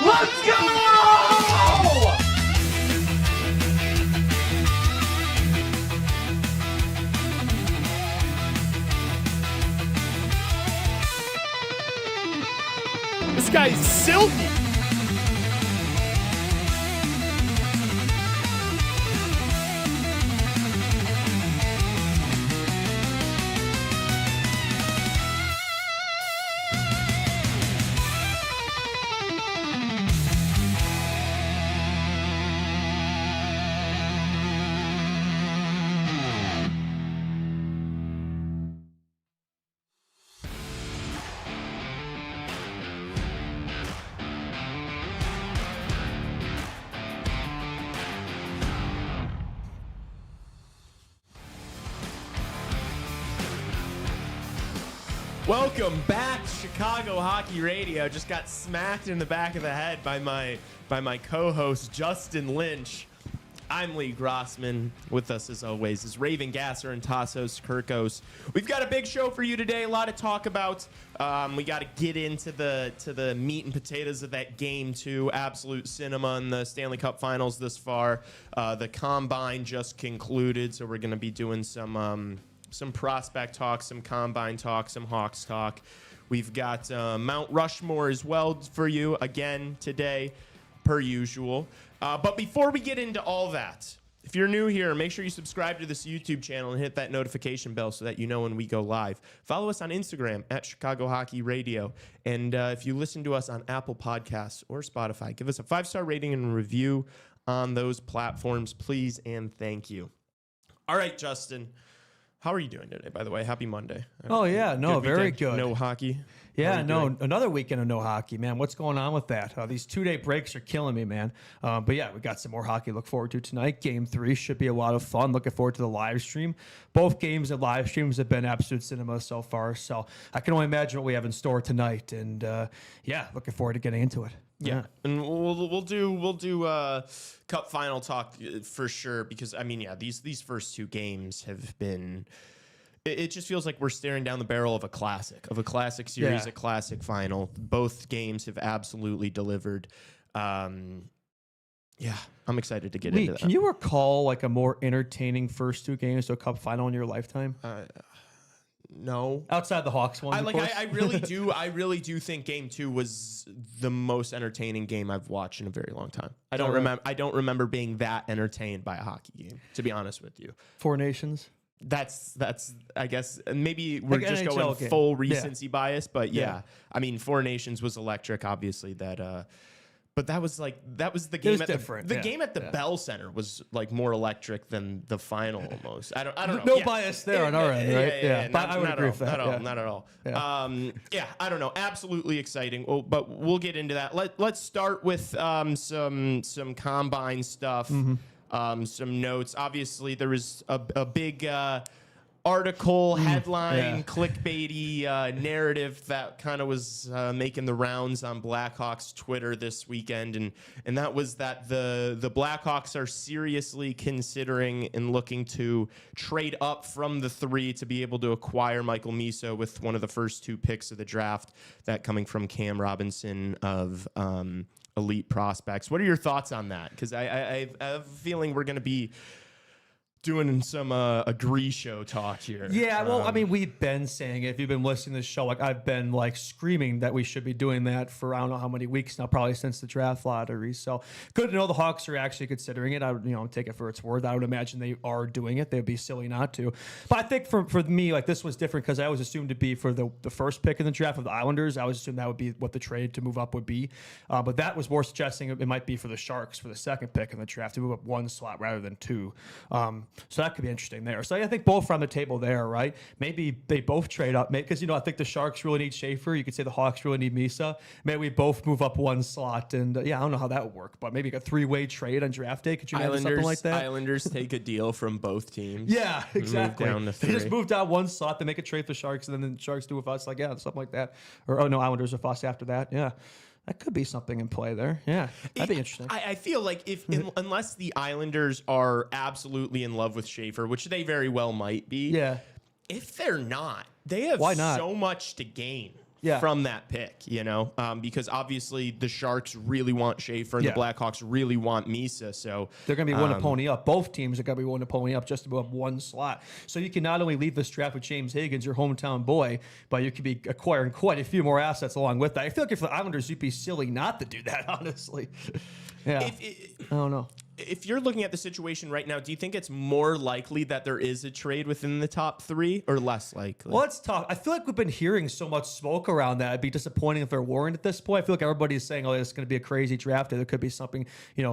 Let's go! This guy's silky. Welcome back to Chicago Hockey Radio. Just got smacked in the back of the head by my co-host Justin Lynch. I'm Lee Grossman. With us as always is Raven Gasser and Tassos Kirkos. We've got a big show for you today. A lot to talk about. We got to get into the meat and potatoes of that game too. Absolute cinema in the Stanley Cup Finals this far. The Combine just concluded, so we're going to be doing some prospect talk, some combine talk, some Hawks talk. We've got Mount Rushmore as well for you again today, per usual. But before we get into all that, if you're new here, make sure you subscribe to this YouTube channel and hit that notification bell so that you know when we go live. Follow us on Instagram at Chicago Hockey Radio. And if you listen to us on Apple Podcasts or Spotify, give us a 5-star rating and review on those platforms, please, and thank you. All right, Justin. How are you doing today, by the way? Happy Monday. Oh, yeah. No, very good. No hockey? Yeah, no, another weekend of no hockey, man. What's going on with that? These 2-day breaks are killing me, man. But, yeah, we got some more hockey to look forward to tonight. Game 3 should be a lot of fun. Looking forward to the live stream. Both games and live streams have been absolute cinema so far. So I can only imagine what we have in store tonight. And, yeah, looking forward to getting into it. Yeah, and we'll do Cup final talk for sure because I mean, yeah, these first 2 games have been. It just feels like we're staring down the barrel of a classic series, a classic final. Both games have absolutely delivered. Yeah, I'm excited to get into that. Can you recall like a more entertaining first 2 games to a Cup final in your lifetime? No, outside the Hawks one. I really do. I really do think Game 2 was the most entertaining game I've watched in a very long time. I don't remember being that entertained by a hockey game. To be honest with you, 4 Nations. That's I guess maybe we're like just NHL going game. full recency bias, but yeah, I mean 4 Nations was electric. Obviously that. But that was the game at the game at the Bell Center was like more electric than the final almost. I don't know. No bias there on our end, right? Yeah. I would agree with that. Not at all. Yeah. I don't know. Absolutely exciting. Well, but we'll get into that. Let's start with some combine stuff. Some notes. Obviously, there was a big article, headline, clickbaity narrative that kind of was making the rounds on Blackhawks Twitter this weekend, and that was that the Blackhawks are seriously considering and looking to trade up from the 3 to be able to acquire Michael Miso with one of the first 2 picks of the draft, that coming from Cam Robinson of Elite Prospects. What are your thoughts on that? Because I have a feeling we're going to be doing some agree show talk here. Yeah, well, I mean, we've been saying it. If you've been listening to the show, like I've been like screaming that we should be doing that for I don't know how many weeks now, probably since the draft lottery. So good to know the Hawks are actually considering it. I would, take it for its worth. I would imagine they are doing it. They'd be silly not to. But I think for me, like this was different because I always assumed to be for the first pick in the draft of the Islanders. I always assumed that would be what the trade to move up would be. But that was more suggesting it might be for the Sharks for the second pick in the draft to move up 1 slot rather than 2. So that could be interesting there. So I think both are on the table there, right? Maybe they both trade up because, I think the Sharks really need Schaefer. You could say the Hawks really need Misa. Maybe we both move up 1 slot. And, I don't know how that would work, but maybe a 3-way trade on draft day. Could you imagine something like that? Islanders take a deal from both teams. Yeah, exactly. Move down to 3. They just moved down 1 slot. They make a trade for Sharks, and then the Sharks do with us. Like, yeah, something like that. Or, Islanders with us after that. Yeah. That could be something in play there. Yeah, that'd be interesting. I feel like unless the Islanders are absolutely in love with Schaefer, which they very well might be. Yeah. If they're not, they have so much to gain from that pick, because obviously the Sharks really want Schaefer and the Blackhawks really want Misa. So they're going to be willing to pony up. Both teams are going to be willing to pony up just to move up one slot. So you can not only leave this draft with James Higgins, your hometown boy, but you could be acquiring quite a few more assets along with that. I feel like if the Islanders, you'd be silly not to do that, honestly. Yeah. I don't know. If you're looking at the situation right now, do you think it's more likely that there is a trade within the top 3 or less likely? Well, it's tough. I feel like we've been hearing so much smoke around that. It'd be disappointing if they're warned at this point. I feel like everybody's saying, it's going to be a crazy draft. There could be something,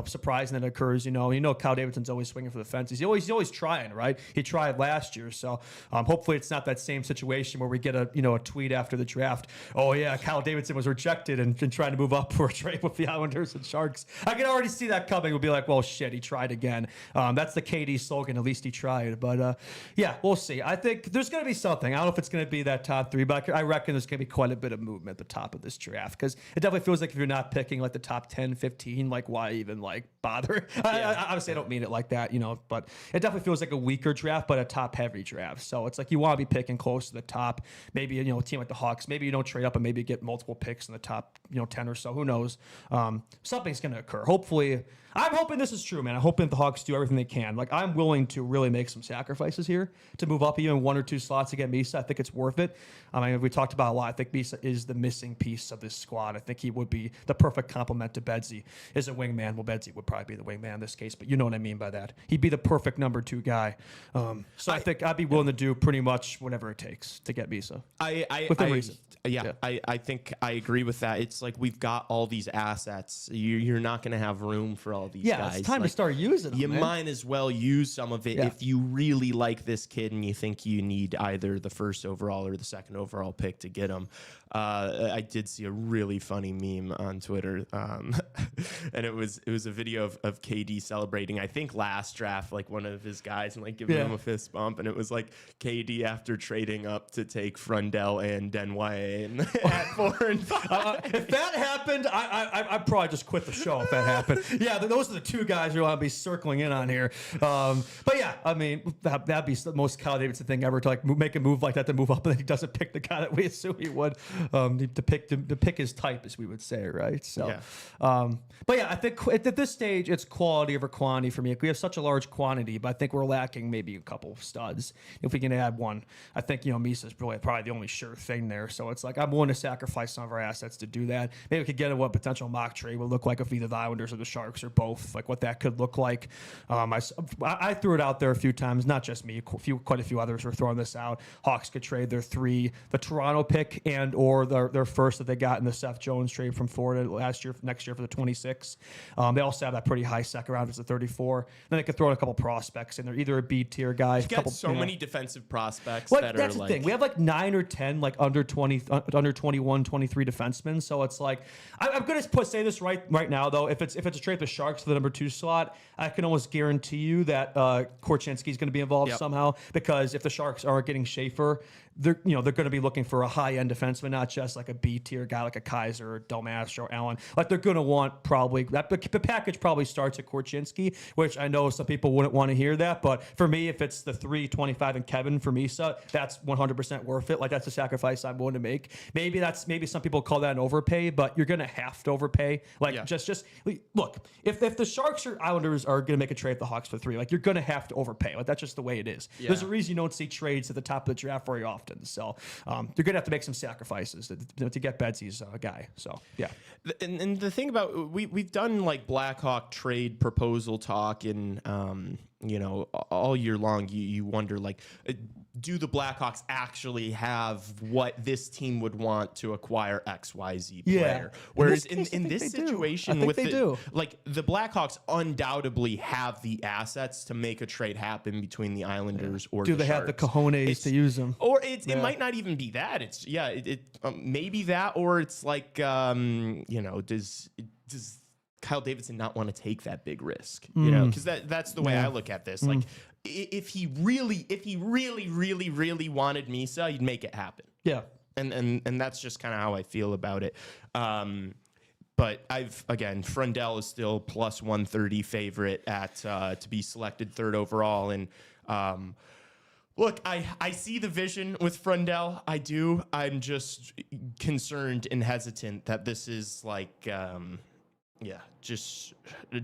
surprising that occurs. Kyle Davidson's always swinging for the fences. He's always trying, right? He tried last year. So hopefully it's not that same situation where we get a tweet after the draft. Oh, yeah, Kyle Davidson was rejected and trying to move up for a trade with the Islanders and Sharks. I can already see that coming. We'll be like, well, shit, he tried again. That's the KD slogan. At least he tried. But yeah, we'll see. I think there's going to be something. I don't know if it's going to be that top 3, but I reckon there's going to be quite a bit of movement at the top of this draft because it definitely feels like if you're not picking like the top 10, 15, like why even like bother? Obviously, I don't mean it like that, but it definitely feels like a weaker draft, but a top heavy draft. So it's like you want to be picking close to the top. Maybe a team like the Hawks. Maybe you don't trade up and maybe get multiple picks in the top 10 or so. Who knows? Something's going to occur. Hopefully. I'm hoping this is true, man. I'm hoping the Hawks do everything they can. Like, I'm willing to really make some sacrifices here to move up even 1 or 2 slots to get Misa. I think it's worth it. We talked about a lot. I think Misa is the missing piece of this squad. I think he would be the perfect complement to Bedsy. Is a wingman. Well, Bedsy would probably be the wingman in this case, but you know what I mean by that. He'd be the perfect number 2 guy. So I think I'd be willing to do pretty much whatever it takes to get Misa. Within reason. Yeah, I think I agree with that. It's like we've got all these assets. You're not going to have room for all these guys. It's time to start using them. You might as well use some of it if you really like this kid and you think you need either the first overall or the second overall pick to get him. I did see a really funny meme on Twitter, and it was a video of KD celebrating, I think last draft, like one of his guys and like giving him a fist bump, and it was like KD after trading up to take Frundell and Denway at 4 and 5. If that happened, I'd probably just quit the show if that happened. Yeah, those are the 2 guys you want to be circling in on here. But yeah, that'd be the most Kyle Davidson thing ever to like make a move like that to move up, and then he doesn't pick the guy that we assume he would. To pick his type, as we would say, right? So, but yeah, I think at this stage, it's quality over quantity for me. We have such a large quantity, but I think we're lacking maybe a couple of studs. If we can add one, I think Misa is probably the only sure thing there. So it's like I'm willing to sacrifice some of our assets to do that. Maybe we could get at what potential mock trade would look like if either the Islanders or the Sharks or both, like what that could look like. I threw it out there a few times, not just me. Quite a few others were throwing this out. Hawks could trade their 3, the Toronto pick and or their first that they got in the Seth Jones trade from Florida next year for the 26. They also have that pretty high second round as a 34. Then they could throw in a couple prospects in there, either a B tier guy. You've got so many defensive prospects that's the thing. We have like 9 or 10 like under 20, under 21, 23 defensemen. So it's like I'm going to say this right now though. If it's a trade the Sharks for the number 2 slot, I can almost guarantee you that Korchinski is going to be involved somehow, because if the Sharks aren't getting Schaefer, they're going to be looking for a high end defenseman, not just like a B tier guy like a Kaiser or Delmas or Allen. Like they're going to want probably that. The package probably starts at Korchinski, which I know some people wouldn't want to hear that, but for me, if it's the 3, 25 and Kevin for Misa, that's 100% worth it. Like that's a sacrifice I'm willing to make. Maybe some people call that an overpay, but you're going to have to overpay. Like just look, if the Sharks or Islanders are going to make a trade with the Hawks for 3, like you're going to have to overpay. Like that's just the way it is. Yeah. There's a reason you don't see trades at the top of the draft very often. So you're going to have to make some sacrifices to get Betsy's guy. So yeah. And the thing about we've done like Blackhawk trade proposal talk and all year long. You wonder like, do the Blackhawks actually have what this team would want to acquire XYZ player? Whereas in this situation with the Blackhawks undoubtedly have the assets to make a trade happen between the Islanders or do the they Sharks. Have the cojones to use them? Or it might not even be that. It's maybe that, or it's like does Kyle Davidson not want to take that big risk? Because that's the way I look at this. Like if he really wanted Misa, he'd make it happen. Yeah. And that's just kind of how I feel about it. But Frundell is still plus 130 favorite at to be selected 3rd overall, and Look, I see the vision with Frundell. I do. I'm just concerned and hesitant that this is like, just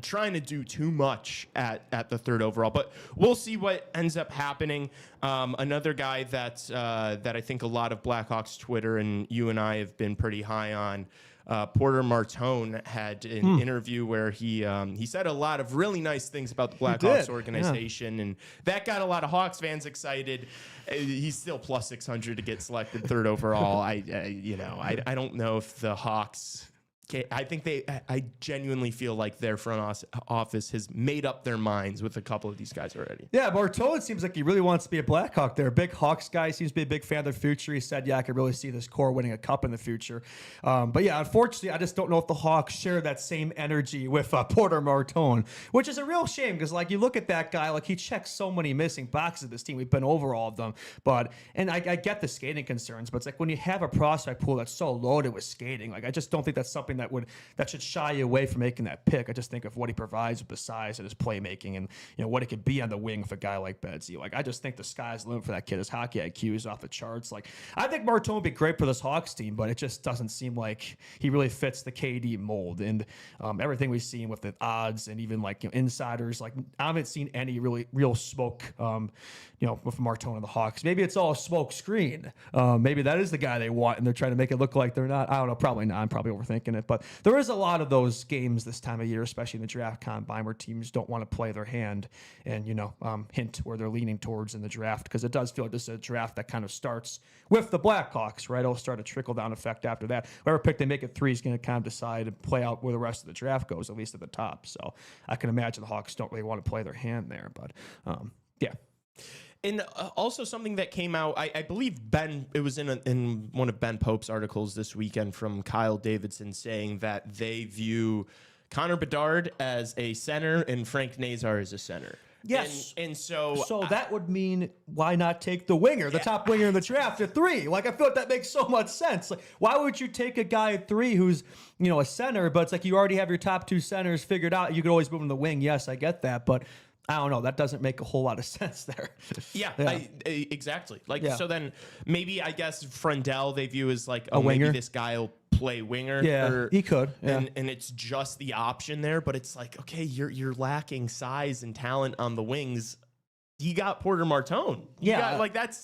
trying to do too much at the third overall. But we'll see what ends up happening. Another guy that I think a lot of Blackhawks Twitter and you and I have been pretty high on, Porter Martone had an interview where he said a lot of really nice things about the Blackhawks organization, and that got a lot of Hawks fans excited. He's still plus 600 to get selected third overall. I don't know if the Hawks. I genuinely feel like their front office has made up their minds with a couple of these guys already. Yeah, Martone seems like he really wants to be a Blackhawk there. Big Hawks guy, seems to be a big fan of the future. He said, I could really see this core winning a cup in the future. But yeah, unfortunately, I just don't know if the Hawks share that same energy with Porter Martone, which is a real shame because, like, you look at that guy, like, he checks so many missing boxes of this team. We've been over all of them. And I get the skating concerns, but it's like when you have a prospect pool that's so loaded with skating, like, I just don't think that's something that should shy you away from making that pick. I just think of what he provides with the size and his playmaking, and what it could be on the wing for a guy like Bedsy. Like, I just think the sky's the limit for that kid. His hockey IQ is off the charts. Like, I think Martone would be great for this Hawks team, but it just doesn't seem like he really fits the KD mold. And everything we've seen with the odds and even like insiders, like, I haven't seen any real smoke. With Martone and the Hawks. Maybe it's all a smoke screen. Maybe that is the guy they want, and they're trying to make it look like they're not. I don't know. Probably not. I'm probably overthinking it. But there is a lot of those games this time of year, especially in the draft combine, where teams don't want to play their hand and, hint where they're leaning towards in the draft, because it does feel like this is a draft that kind of starts with the Blackhawks, right? It'll start a trickle-down effect after that. Whoever pick they make at 3 is going to kind of decide and play out where the rest of the draft goes, at least at the top. So I can imagine the Hawks don't really want to play their hand there. But, yeah. And also something that came out, I believe it was in one of Ben Pope's articles this weekend from Kyle Davidson, saying that they view Connor Bedard as a center and Frank Nazar as a center. Yes. And so that would mean, why not take the winger, the top winger in the draft at 3? Like, I feel like that makes so much sense. Like, why would you take a guy at 3 who's, a center, but it's like you already have your top 2 centers figured out. You could always move him to the wing. Yes, I get that. But I don't know. That doesn't make a whole lot of sense there. Yeah. Exactly. So then maybe, I guess, Frundell they view as like, a winger. Maybe this guy will play winger. Yeah, he could. Yeah. And it's just the option there, but it's like, okay, you're lacking size and talent on the wings. You got Porter Martone.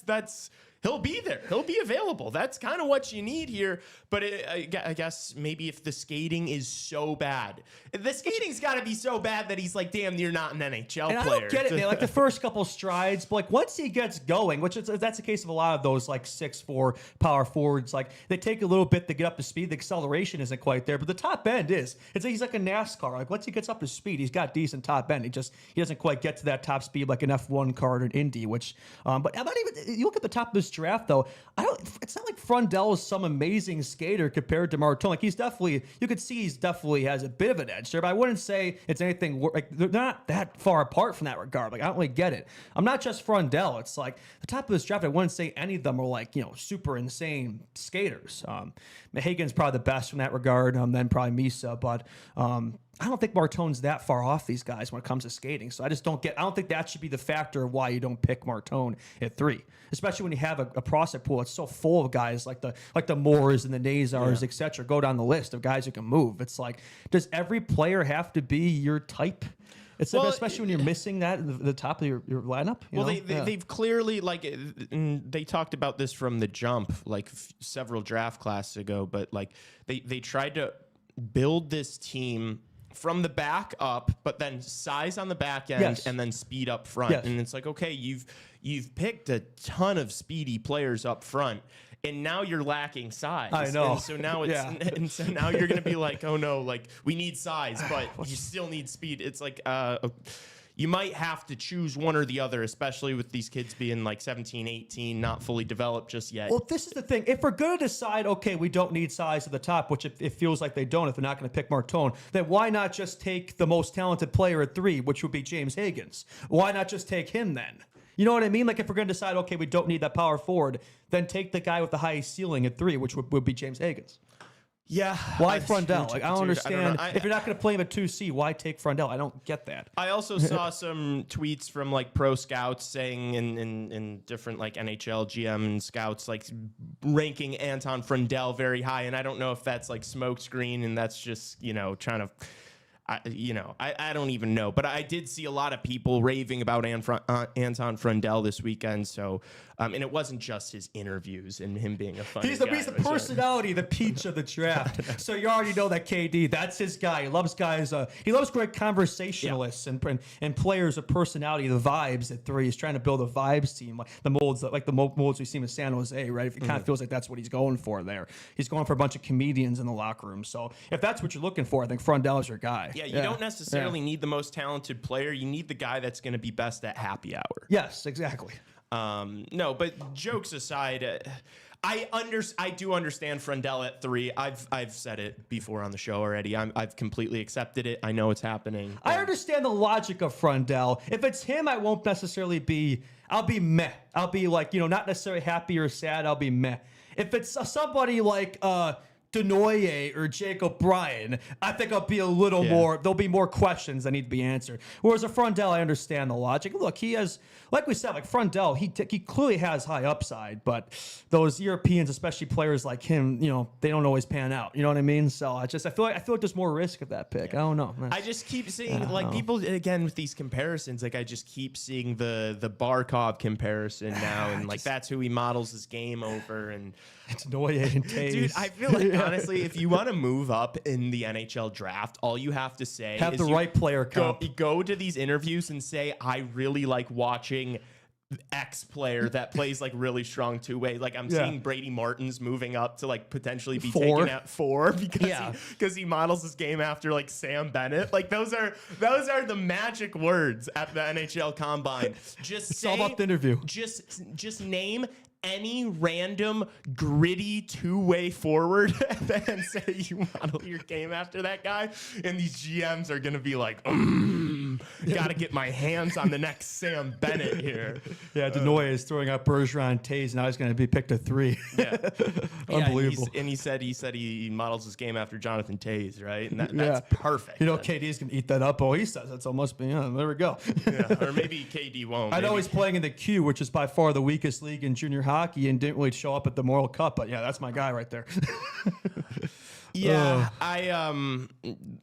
That's he'll be there. He'll be available. That's kind of what you need here. But I guess maybe if the skating is so bad, the skating's got to be so bad that he's like, damn, you're not an NHL player. I don't get it, man. Like, the first couple strides, but like, once he gets going, that's the case of a lot of those like 6'4" power forwards. Like, they take a little bit to get up to speed. The acceleration isn't quite there, but the top end is. It's like he's like a NASCAR. Like, once he gets up to speed, he's got decent top end. He doesn't quite get to that top speed like an F1 car or an Indy. Which, but I'm not even. You look at the top of this draft though. It's not like Frundell is some amazing skater compared to Martone. Like, you could see he's definitely has a bit of an edge there, but I wouldn't say it's anything like, they're not that far apart from that regard. Like, I don't really get it. I'm not just Frundell. It's like the top of this draft, I wouldn't say any of them are like, super insane skaters. Hagen's probably the best from that regard, then probably Misa, but I don't think Martone's that far off these guys when it comes to skating. So I don't think that should be the factor of why you don't pick Martone at 3, especially when you have a prospect pool that's so full of guys like the Moores and the Nazars, et cetera. Go down the list of guys who can move. It's like, does every player have to be your type? Especially when you're missing that at the top of your lineup. They've clearly, like, they talked about this from the jump, like several draft classes ago, but like they tried to build this team from the back up, but then size on the back end and then speed up front. Yes. And it's like, okay, you've picked a ton of speedy players up front, and now you're lacking size. I know. And so now and so now you're going to be like, oh no, like, we need size, but you still need speed. It's like, you might have to choose one or the other, especially with these kids being like 17, 18, not fully developed just yet. Well, this is the thing. If we're going to decide, okay, we don't need size at the top, which it feels like they don't if they're not going to pick Martone, then why not just take the most talented player at 3, which would be James Higgins? Why not just take him then? You know what I mean? Like, if we're going to decide, okay, we don't need that power forward, then take the guy with the highest ceiling at 3, which would be James Higgins. Yeah. Why Frundell? Like, I don't Dude, understand. know. If you're not going to play him at 2C, why take Frundell? I don't get that. I also saw some tweets from like pro scouts saying in different like NHL GM and scouts like ranking Anton Frundell very high, and I don't know if that's like smokescreen and that's just trying to. I don't even know, but I did see a lot of people raving about Anton Frundell this weekend. So, and it wasn't just his interviews and him being a funny guy. He's the personality, the peach of the draft. So you already know that KD, that's his guy. He loves guys. He loves great conversationalists and players of personality, the vibes at 3. He's trying to build a vibes team, like the molds we see in San Jose, right? It kind of feels like that's what he's going for there. He's going for a bunch of comedians in the locker room. So if that's what you're looking for, I think Frundell is your guy. Yeah, you don't necessarily need the most talented player. You need the guy that's going to be best at happy hour. Yes, exactly. No, but jokes aside, I do understand Frundell at 3. I've said it before on the show already. I've completely accepted it. I know it's happening. I understand the logic of Frundell. If it's him, I won't necessarily be. I'll be meh. I'll be like not necessarily happy or sad. I'll be meh. If it's somebody like Denoye or Jake O'Brien, I think I'll be a little more. There'll be more questions that need to be answered. Whereas a Frundell, I understand the logic. Look, he has, like we said, like Frundell, he clearly has high upside, but those Europeans, especially players like him, they don't always pan out. You know what I mean? So I feel like there's more risk of that pick. I don't know. I just keep seeing people again with these comparisons. Like I just keep seeing the Barkov comparison now, and like that's who he models his game over. And it's Denoye and Taves. Dude, I feel like honestly, if you want to move up in the NHL draft, all you have to say have is the right player go to these interviews and say, I really like watching X player that plays like really strong two-way. Like I'm seeing Brady Martins moving up to like potentially be taken at 4 because he models his game after like Sam Bennett. Like those are the magic words at the NHL Combine. It's all about the interview. Just name any random gritty two-way forward and say you model your game after that guy, and these GMs are gonna be like, gotta get my hands on the next Sam Bennett here. Yeah, Denoye is throwing out Bergeron, Taves. Now he's gonna be picked at 3. Yeah, unbelievable. And he said he models his game after Jonathan Taves, right? And that's perfect. KD's gonna eat that up. Oh, he says it, so must be. There we go. Or maybe KD won't. I know he's playing in the Q, which is by far the weakest league in junior hockey, and didn't really show up at the Memorial Cup. But yeah, that's my guy right there. Yeah,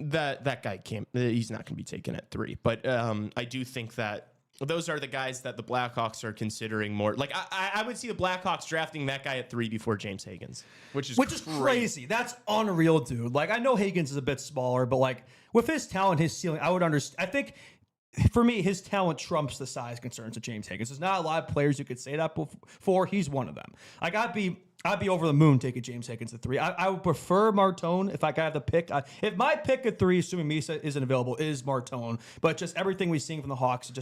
that guy can't. He's not going to be taken at 3. But I do think that those are the guys that the Blackhawks are considering more. Like I would see the Blackhawks drafting that guy at 3 before James Higgins, which is crazy. That's unreal, dude. Like I know Higgins is a bit smaller, but like with his talent, his ceiling, I would understand. I think. For me, his talent trumps the size concerns of James Higgins. There's not a lot of players you could say that for. He's one of them. Like I'd be over the moon taking James Higgins at 3. I would prefer Martone if I got the pick. If my pick at 3, assuming Misa isn't available, is Martone. But just everything we've seen from the Hawks,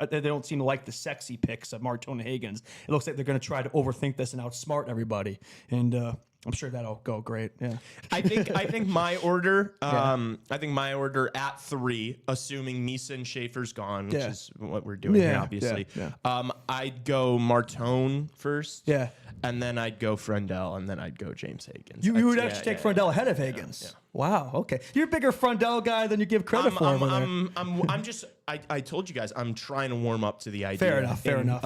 they don't seem to like the sexy picks of Martone and Higgins. It looks like they're going to try to overthink this and outsmart everybody. And I'm sure that'll go great. Yeah. I think my order. I think my order at 3, assuming Misa and Schaefer's gone, which is what we're doing here, obviously. I'd go Martone first. Yeah. And then I'd go Frundell, and then I'd go James Higgins. You would actually take Frundell ahead of Higgins. Yeah. Wow. Okay. You're a bigger Frundell guy than you give credit for. I told you guys I'm trying to warm up to the idea. Fair enough.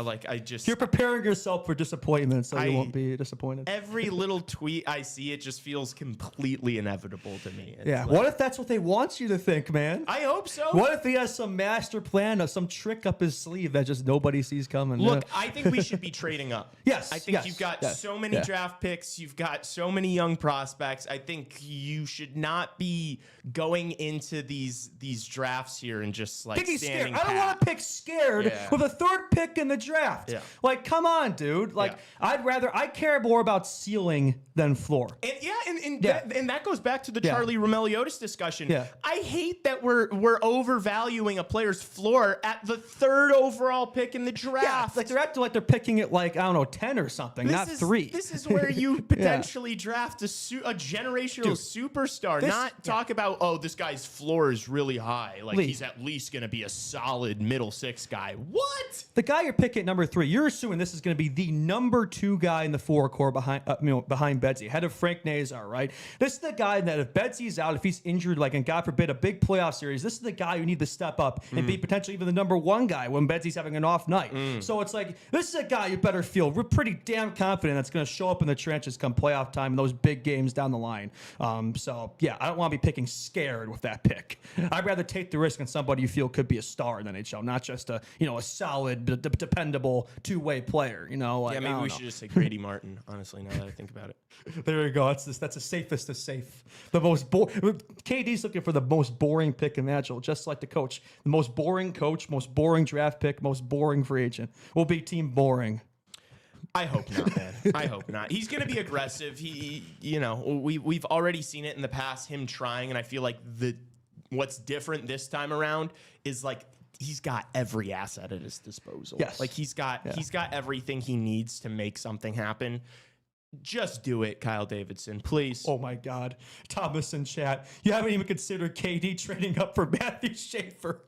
You're preparing yourself for disappointment, so you won't be disappointed. Every little tweet I see, it just feels completely inevitable to me. What if that's what they want you to think, man? I hope so. What if he has some master plan or some trick up his sleeve that just nobody sees coming? Look, I think we should be trading up. Yes. I think you've got so many draft picks. You've got so many young prospects. I think you should not be going into these drafts here and just like standing I don't want to pick scared with a 3rd pick in the draft. Yeah. Like, come on, dude. Like, I care more about ceiling than floor. And that goes back to the Charlie Romeliotis discussion. Yeah. I hate that we're overvaluing a player's floor at the 3rd overall pick in the draft. Yeah, like they're acting like they're picking it like, I don't know, 10 or something, not 3. This is where you potentially draft a generational superstar, not talk about, this guy's floor is really high. Like, he's at least going to be be a solid middle six guy. What? The guy you're picking at number 3, you're assuming this is going to be the number 2 guy in the forecourt behind Bedsy, ahead of Frank Nazar, right? This is the guy that if Bedsy's out, if he's injured, like, and God forbid, a big playoff series, this is the guy who need to step up and be potentially even the number 1 guy when Bedsy's having an off night. So it's like, this is a guy you better feel pretty damn confident that's going to show up in the trenches come playoff time in those big games down the line. So, yeah, I don't want to be picking scared with that pick. I'd rather take the risk on somebody you feel could be a star in the NHL, not just a solid, dependable two-way player. Like, yeah, maybe we should just say Grady Martin, honestly, now that I think about it. There you go. That's the safest of safe. The most KD's looking for the most boring pick imaginable, just like the coach. The most boring coach, most boring draft pick, most boring free agent. We'll be team boring. I hope not, man. I hope not. He's going to be aggressive. We've already seen it in the past, him trying, and I feel like what's different this time around is like he's got every asset at his disposal. Yes. Like he's got everything he needs to make something happen. Just do it, Kyle Davidson, please. Oh my God. Thomas in chat. You haven't even considered KD trading up for Matthew Schaefer.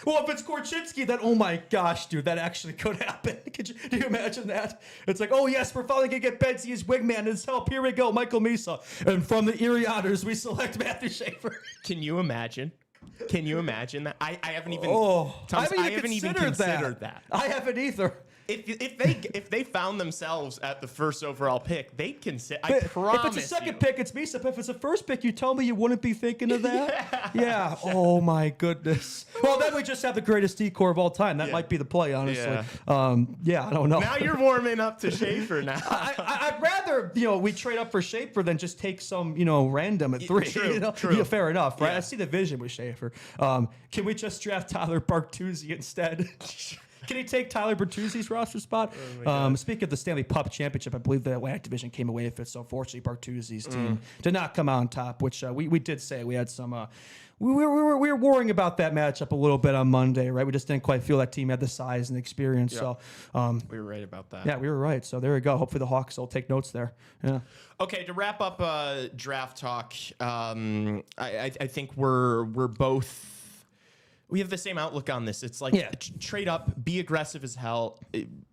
Well, if it's Korchinski, then oh my gosh, dude, that actually could happen. Do you imagine that? It's like, oh yes, we're finally gonna get Bedsy as wingman and his help. Here we go, Michael Misa. And from the Erie Otters, we select Matthew Schaefer. Can you imagine? Can you imagine that? I haven't even. I haven't even considered that. I haven't either. If they found themselves at the first overall pick, they'd consider. I promise. If it's a second pick, it's Misa. If it's a first pick, you tell me you wouldn't be thinking of that. Yeah. Oh my goodness. Well, then we just have the greatest decor of all time. That might be the play, honestly. I don't know. Now you're warming up to Schaefer. Now I'd rather we trade up for Schaefer than just take some random at 3. True. Yeah, fair enough, right? Yeah. I see the vision with Schaefer. Can we just draft Tyler Bertuzzi instead? Can he take Tyler Bertuzzi's roster spot? Speaking of the Stanley Cup Championship, I believe the Atlantic Division came away with it. So unfortunately, Bertuzzi's team did not come out on top, which we did say we had some. We were worrying about that matchup a little bit on Monday, right? We just didn't quite feel that team had the size and experience. Yeah. So we were right about that. Yeah, we were right. So there we go. Hopefully the Hawks will take notes there. Yeah. Okay, to wrap up draft talk, I think we're both. We have the same outlook on this. It's like trade up, be aggressive as hell.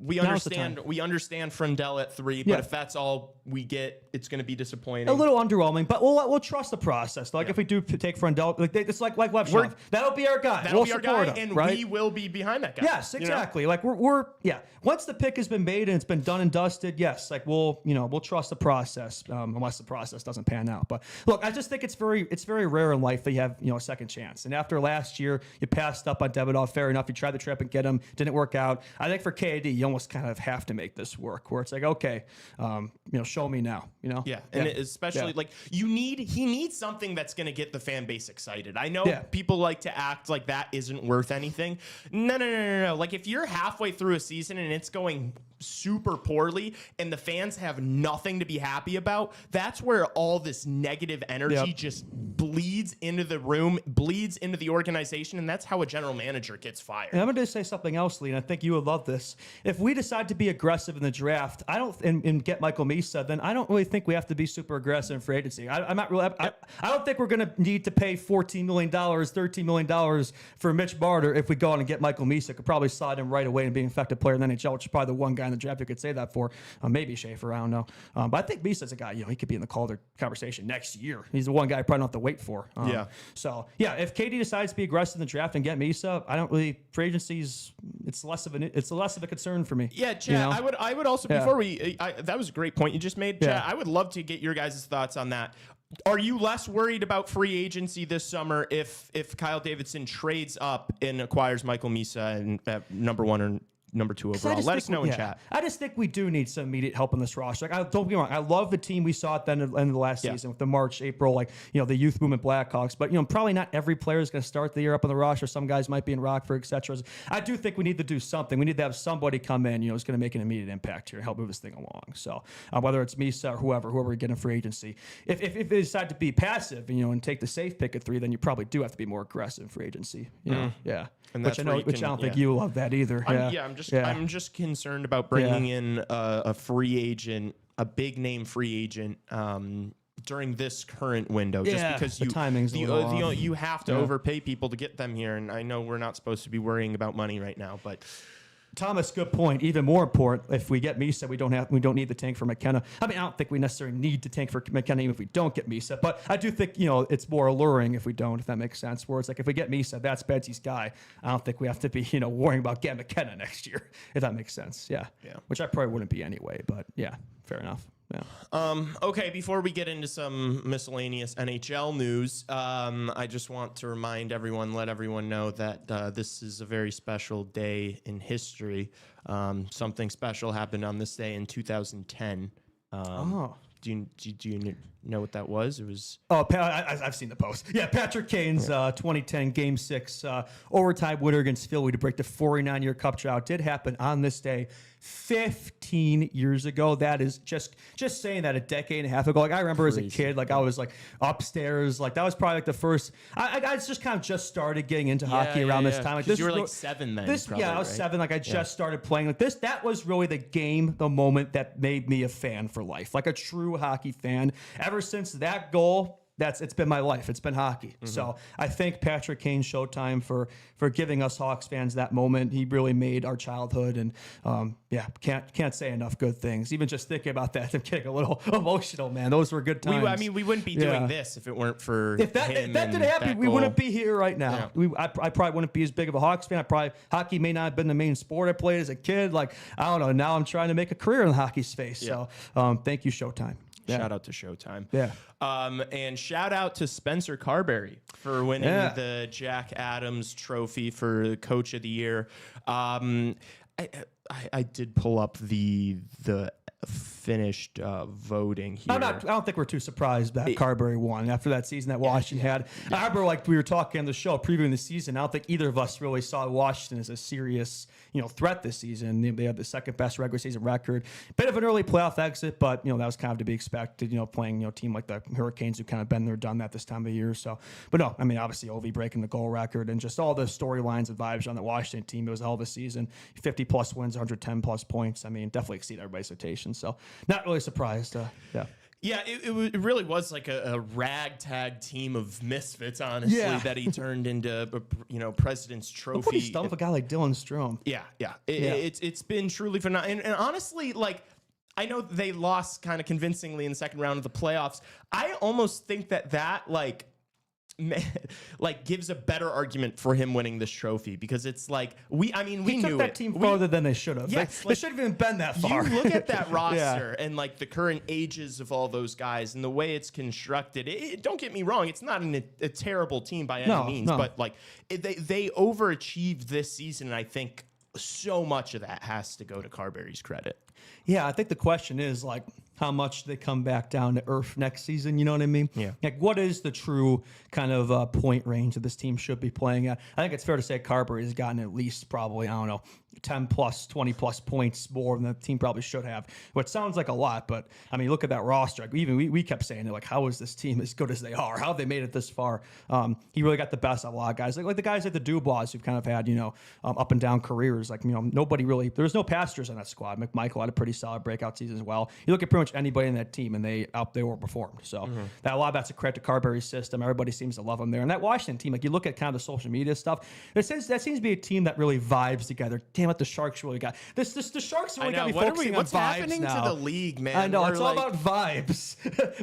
We understand Frendell at 3, but if that's all we get, it's going to be disappointing. A little underwhelming, but we'll trust the process. Like if we do take Frendell, it's like Levshov. That'll be our guy. That'll be our guy, him, and right? we will be behind that guy. Yes, exactly. Like we're once the pick has been made and it's been done and dusted, yes, like we'll trust the process unless the process doesn't pan out. But look, I just think it's very rare in life that you have a second chance. And after last year, you passed up on Davidoff. Fair enough. You tried the trip and get him, didn't work out. I think for KD, you almost kind of have to make this work. Where it's like, okay, show me now. Yeah, and especially like he needs something that's going to get the fan base excited. I know people like to act like that isn't worth anything. No. Like if you're halfway through a season and it's going super poorly and the fans have nothing to be happy about, that's where all this negative energy just bleeds into the room, bleeds into the organization, and that's how a general manager gets fired. And I'm going to say something else, Lee, and I think you would love this. If we decide to be aggressive in the draft, and get Michael Misa, then I don't really think we have to be super aggressive in free agency. I'm not really. I don't think we're going to need to pay $14 million, $13 million for Mitch Marner if we go out and get Michael Misa. Could probably slide him right away and be an effective player in the NHL, which is probably the one guy in the draft you could say that for. Maybe Schaefer, I don't know. But I think Misa's a guy, he could be in the Calder conversation next year. He's the one guy I probably don't have to wait for. So, if KD decides to be aggressive in the draft and get Misa, I don't really, free agencies, it's less of a concern for me. Yeah, Chad, I would also, before that was a great point you just made, Chad. I would love to get your guys' thoughts on that. Are you less worried about free agency this summer if Kyle Davidson trades up and acquires Michael Misa and number 1 or number 2 overall? Let us know in chat. I just think we do need some immediate help in this roster. Like, don't get me wrong. I love the team we saw at the end of the last season with the March, April, the youth movement Blackhawks. But, probably not every player is going to start the year up on the roster. Some guys might be in Rockford, etc. I do think we need to do something. We need to have somebody come in, who's going to make an immediate impact here and help move this thing along. So whether it's Misa or whoever we get in free agency, if they decide to be passive, and take the safe pick at 3, then you probably do have to be more aggressive in free agency. And which I don't think you love that either. I'm just concerned about bringing in a free agent, a big name free agent, during this current window, just because the timing's a little off. you have to overpay people to get them here. And I know we're not supposed to be worrying about money right now, but Thomas, good point. Even more important, if we get Misa, we don't need the tank for McKenna. I mean, I don't think we necessarily need the tank for McKenna even if we don't get Misa, but I do think, it's more alluring if we don't, if that makes sense. Where it's like, if we get Misa, that's Betsy's guy. I don't think we have to be, worrying about getting McKenna next year, if that makes sense. Yeah. Which I probably wouldn't be anyway, but yeah, fair enough. Yeah. Okay, before we get into some miscellaneous NHL news, I just want to let everyone know that this is a very special day in history. Something special happened on this day in 2010. Do you know what that was? It was... Oh, I've seen the post. Yeah, Patrick Kane's 2010 Game 6 overtime winner against Philly to break the 49-year cup drought did happen on this day 15 years ago. That is just saying that a decade and a half ago. Like, I remember as a kid, like, I was like upstairs. Like, that was probably like the first... I just kind of just started getting into hockey around this time. Like, this, you were like 7 then. I was 7. Like, I just started playing. Like, that was really the moment that made me a fan for life. Like, a true hockey fan. Ever since that goal, it's been my life. It's been hockey. Mm-hmm. So I thank Patrick Kane Showtime for giving us Hawks fans that moment. He really made our childhood, and can't say enough good things. Even just thinking about that, I'm getting a little emotional, man. Those were good times. We wouldn't be doing this if it weren't for if that didn't happen. We wouldn't be here right now. Yeah. I probably wouldn't be as big of a Hawks fan. Hockey may not have been the main sport I played as a kid. Like, I don't know. Now I'm trying to make a career in the hockey space. Yeah. So thank you, Showtime. Yeah. Shout out to Showtime. Yeah. And shout out to Spencer Carberry for winning the Jack Adams Trophy for Coach of the Year. I did pull up the finished voting here. I don't think we're too surprised that Carberry won after that season that Washington had. I remember, like, we were talking on the show previewing the season. I don't think either of us really saw Washington as a serious threat this season. They had the second best regular season record. Bit of an early playoff exit, but that was kind of to be expected. Playing a team like the Hurricanes who kind of been there, done that this time of year. So, but no, I mean, obviously Ovi breaking the goal record and just all the storylines and vibes on the Washington team. It was a hell of a season. 50 plus wins, 110 plus points. I mean, definitely exceeded everybody's expectations. So, not really surprised. Yeah, it really was like a ragtag team of misfits, honestly, that he turned into, President's Trophy. Pretty stunned with a guy like Dylan Strome. Yeah. It's been truly phenomenal. And honestly, like, I know they lost kind of convincingly in the second round of the playoffs. I almost think that gives a better argument for him winning this trophy, because it's like we knew took that team farther than they should have. Yes, they should have even been that far. You look at that roster and like the current ages of all those guys and the way it's constructed. Don't get me wrong, it's not a terrible team by any means, but like they overachieved this season, and I think so much of that has to go to Carberry's credit. Yeah, I think the question is, like, how much they come back down to earth next season. You know what I mean? Yeah. Like, what is the true kind of point range that this team should be playing at? I think it's fair to say Carberry has gotten at least probably, 10 plus, 20 plus points more than the team probably should have. What sounds like a lot, but I mean, look at that roster. Like, even we kept saying it, like, how is this team as good as they are? How have they made it this far? He really got the best of a lot of guys. Like the guys like the Dubois who've kind of had, up and down careers. Like, nobody really, there was no pastors on that squad. McMichael had a pretty solid breakout season as well. You look at pretty much anybody in that team and they overperformed. So that a lot of that's a credit to Carberry's system. Everybody seems to love him there. And that Washington team, like, you look at kind of the social media stuff, that seems to be a team that really vibes together. Damn it, the Sharks really got this. The Sharks really got me focusing on vibes now. What's happening to the league, man? I know, it's all about vibes.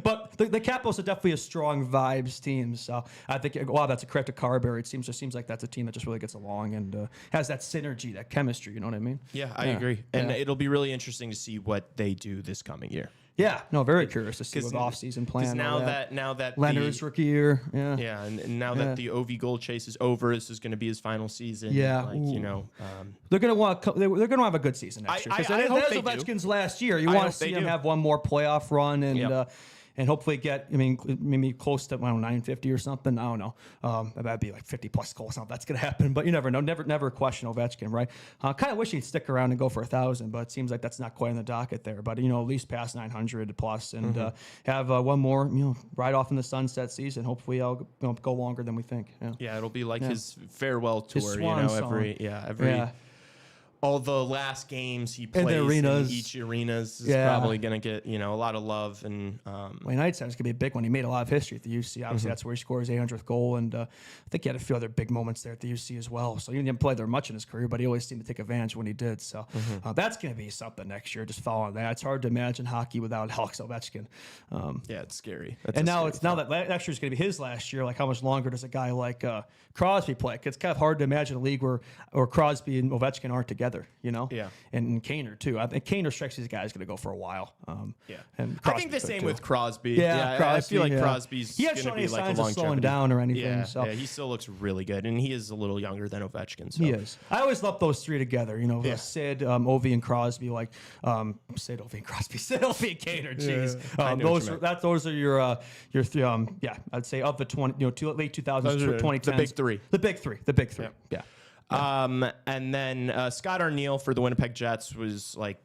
But the Capitals are definitely a strong vibes team. So I think a lot of that's a credit to Carberry. It seems like that's a team that just really gets along and has that synergy, that chemistry. You know what I mean? Yeah, I agree. And it'll be really interesting to see what they do this coming year. Yeah, no, very curious to see what off-season plan. Now that Leonard's rookie year, and now that the Ovi goal chase is over, this is going to be his final season. Yeah, they're going to want they're going to have a good season next year, because that was Ovechkin's last year. You want to see him have one more playoff run and hopefully get, maybe close to 950 or something. I don't know. That'd be like 50 plus goals. That's going to happen, but you never know. Never question Ovechkin, right? Kind of wish he'd stick around and go for 1,000, but it seems like that's not quite in the docket there. But at least past 900 plus and have one more, ride off in the sunset season. Hopefully, I'll go longer than we think. Yeah, it'll be like his farewell tour. His swan song. every all the last games he In plays the arenas. in each arenas is Yeah. probably going to get, a lot of love. And Wayne Knight's going to be a big one. He made a lot of history at the UC. Obviously, that's where he scored his 800th goal. And I think he had a few other big moments there at the UC as well. So he didn't play there much in his career, but he always seemed to take advantage when he did. So that's going to be something next year, just following that. It's hard to imagine hockey without Alex Ovechkin. yeah, it's scary. That's And a now scary it's now that next year's going to be his last year. Like, how much longer does a guy like Crosby play? It's kind of hard to imagine a league where Crosby and Ovechkin aren't together, Yeah. And Kaner too. I think Kaner strikes these guys going to go for a while. Yeah. And I think Crosby the could same too. with Crosby. Yeah, I feel like Crosby, Crosby's he going hasn't to shown be any like a signs of longevity. slowing down or anything. Yeah, so. yeah, he still looks really good, and he is a little younger than Ovechkin. So. He is. I always love those three together. Sid, Ovi, and Crosby. Like Sid, Ovi, and Crosby. Sid, Ovi, and Kaner. Jeez, I know what you those are your three. I'd say of the 20, late 2000s, 2010s. The big three. The big three. Yeah. And then Scott Arniel for the Winnipeg Jets was like,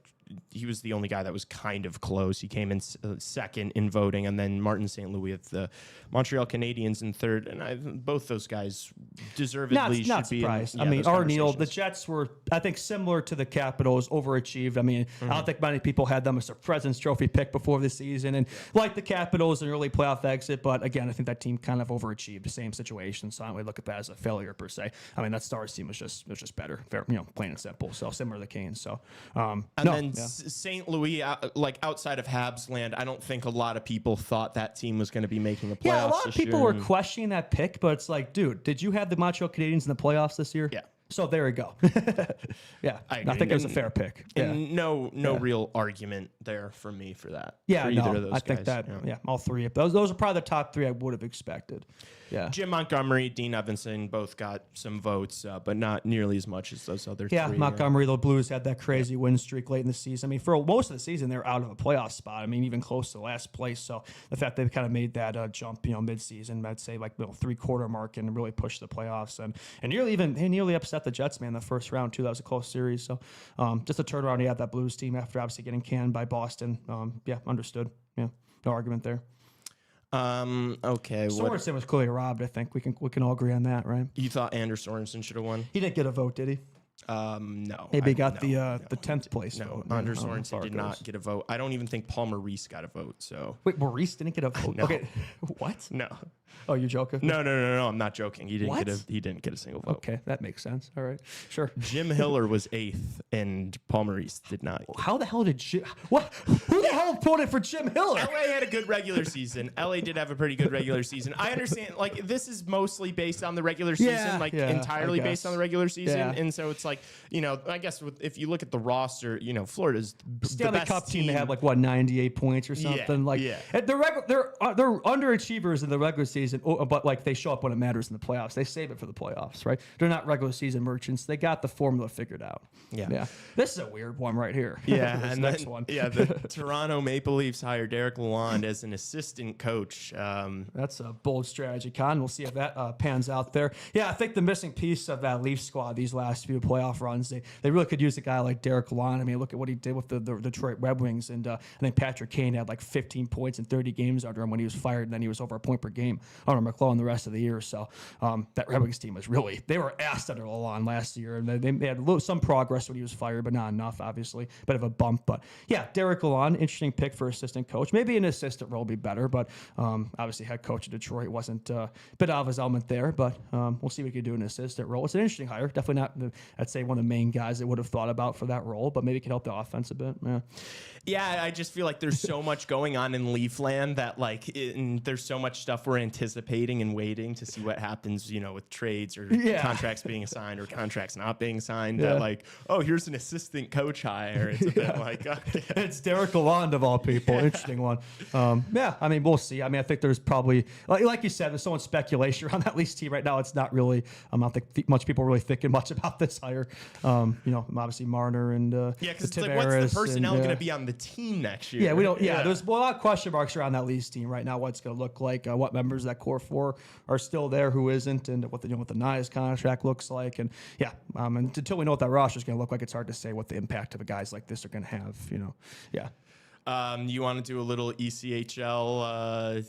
he was the only guy that was kind of close. He came in second in voting, and then Martin St. Louis of the Montreal Canadiens in third. And both those guys deservedly Not should be. surprised. In, I mean, those Arniel, the conversations. Jets were, I think, similar to the Capitals, overachieved. I mean, I don't think many people had them as a President's Trophy pick before the season, and like the Capitals, an early playoff exit. But again, I think that team kind of overachieved. The same situation, so I don't really look at that as a failure per se. I mean, that Stars team was just better, plain and simple. So similar to the Canes. So St. Louis, like outside of Habs land, I don't think a lot of people thought that team was going to be making the playoffs. Yeah, a lot of this people year. were questioning that pick, but it's like, dude, did you have the Montreal Canadiens in the playoffs this year? Yeah. So there we go. Yeah, I think it was a fair pick. And no real argument there for me for that. Yeah, for either of those I think guys. that all three of those are probably the top three I would have expected. Yeah. Jim Montgomery, Dean Evanson both got some votes, but not nearly as much as those other Yeah, three. Montgomery, the Blues had that crazy win streak late in the season. I mean, for most of the season, they were out of a playoff spot. I mean, even close to last place. So the fact they kind of made that jump, mid-season, I'd say like three-quarter mark and really pushed the playoffs and nearly upset the Jets, man, the first round too. That was a close series. So just a turnaround. You had that Blues team after obviously getting canned by Boston. Understood. Yeah, no argument there. Okay. Sorensen was clearly robbed. I think we can all agree on that, right? You thought Anders Sorensen should have won? He didn't get a vote, did he? No. Maybe he got the 10th place No, vote. Anders Sorensen did not get a vote. I don't even think Paul Maurice got a vote. So Wait, Maurice didn't get a vote? No. Okay. What? no. Oh, you're joking? No, I'm not joking. He didn't get a single vote. Okay, that makes sense. All right, sure. Jim Hiller was 8th, and Paul Maurice did not. How the hell did Jim? What? Who the hell voted for Jim Hiller? LA had a good regular season. LA did have a pretty good regular season. I understand, like, this is mostly based on the regular season, entirely I based guess. on the regular season. Yeah. And so it's like, I guess if you look at the roster, Florida's Stanley the best Cup team, they have like 98 points or something. Yeah. They're underachievers in the regular season, but like they show up when it matters in the playoffs. They save it for the playoffs, right? They're not regular season merchants. They got the formula figured out. Yeah. This is a weird one right here. Yeah, This and next then, one. Yeah, the Toronto Maple Leafs hired Derek Lalonde as an assistant coach. That's a bold strategy, Con. We'll see if that pans out there. Yeah, I think the missing piece of that Leaf squad these last few playoff runs, they really could use a guy like Derek Lalonde. I mean, look at what he did with the Detroit Red Wings, and I think Patrick Kane had like 15 points in 30 games under him when he was fired, and then he was over a point per game under McClellan the rest of the year. So that Red Wings team was they were asked under Lalonde last year, and they had some progress when he was fired, but not enough, obviously. Bit of a bump, but yeah, Derek Lalonde, interesting pick for assistant coach. Maybe an assistant role would be better, but obviously head coach of Detroit wasn't a bit out of his element there, but we'll see what he can do in an assistant role. It's an interesting hire. Definitely not, I'd say, one of the main guys they would have thought about for that role, but maybe it could help the offense a bit. Yeah, I just feel like there's so much going on in Leafland that there's so much stuff we're anticipating and waiting to see what happens, with trades or contracts being signed or contracts not being signed. Yeah. That here's an assistant coach hire. It's a bit like, okay. It's Derek Lalonde of all people. Interesting one. I mean, we'll see. I mean, I think there's probably, like you said, there's so much speculation around that Leafs team right now. It's not really, I don't think much people really thinking much about this hire. Obviously Marner and because it's like, what's the personnel going to be on the team next year? Yeah, we don't. Yeah, there's a lot of question marks around that Leafs team right now. What it's going to look like, what members of that core four are still there, who isn't, and what the Nias contract looks like, and and until we know what that roster is going to look like, it's hard to say what the impact of guys like this are going to have. You want to do a little ECHL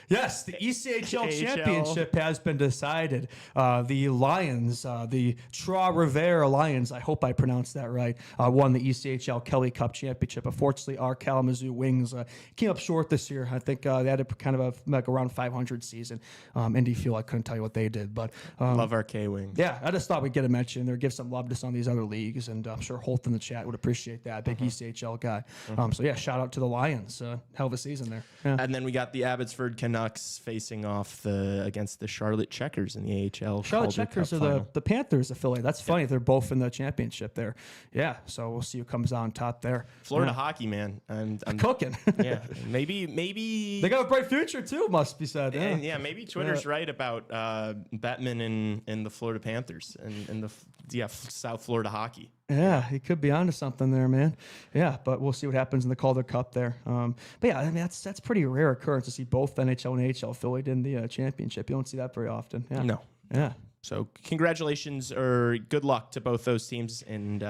Yes, the ECHL AHL. championship has been decided. The Lions, the Trois-Rivières Lions, I hope I pronounced that right, won the ECHL Kelly Cup championship. Unfortunately, our Kalamazoo Wings came up short this year. I think they had a kind of like around 500 season. Indy Fuel, I couldn't tell you what they did, but Love our K-Wings. yeah, I just thought we'd get a mention there, give some love to some of these other leagues, and I'm sure Holt in the chat would appreciate that. Big ECHL guy. So yeah, shout out to the Lions. Hell of a season there. Yeah. And then we got the Abbotsford Canucks facing off against the Charlotte Checkers in the AHL. Charlotte Calder Checkers Cup are final. the Panthers affiliate. That's funny. They're both in the championship there. Yeah, so we'll see who comes out on top there. Florida hockey, man. I'm Cooking. yeah, maybe They got a bright future too, must be said. Yeah. And yeah, maybe Twitter's right about Bettman and the Florida Panthers and the South Florida hockey. Yeah, he could be onto something there, man. Yeah, but we'll see what happens in the Calder Cup there. But yeah, I mean that's pretty rare occurrence to see both NHL and AHL affiliated in the championship. You don't see that very often. Yeah. No. Yeah. So congratulations or good luck to both those teams. And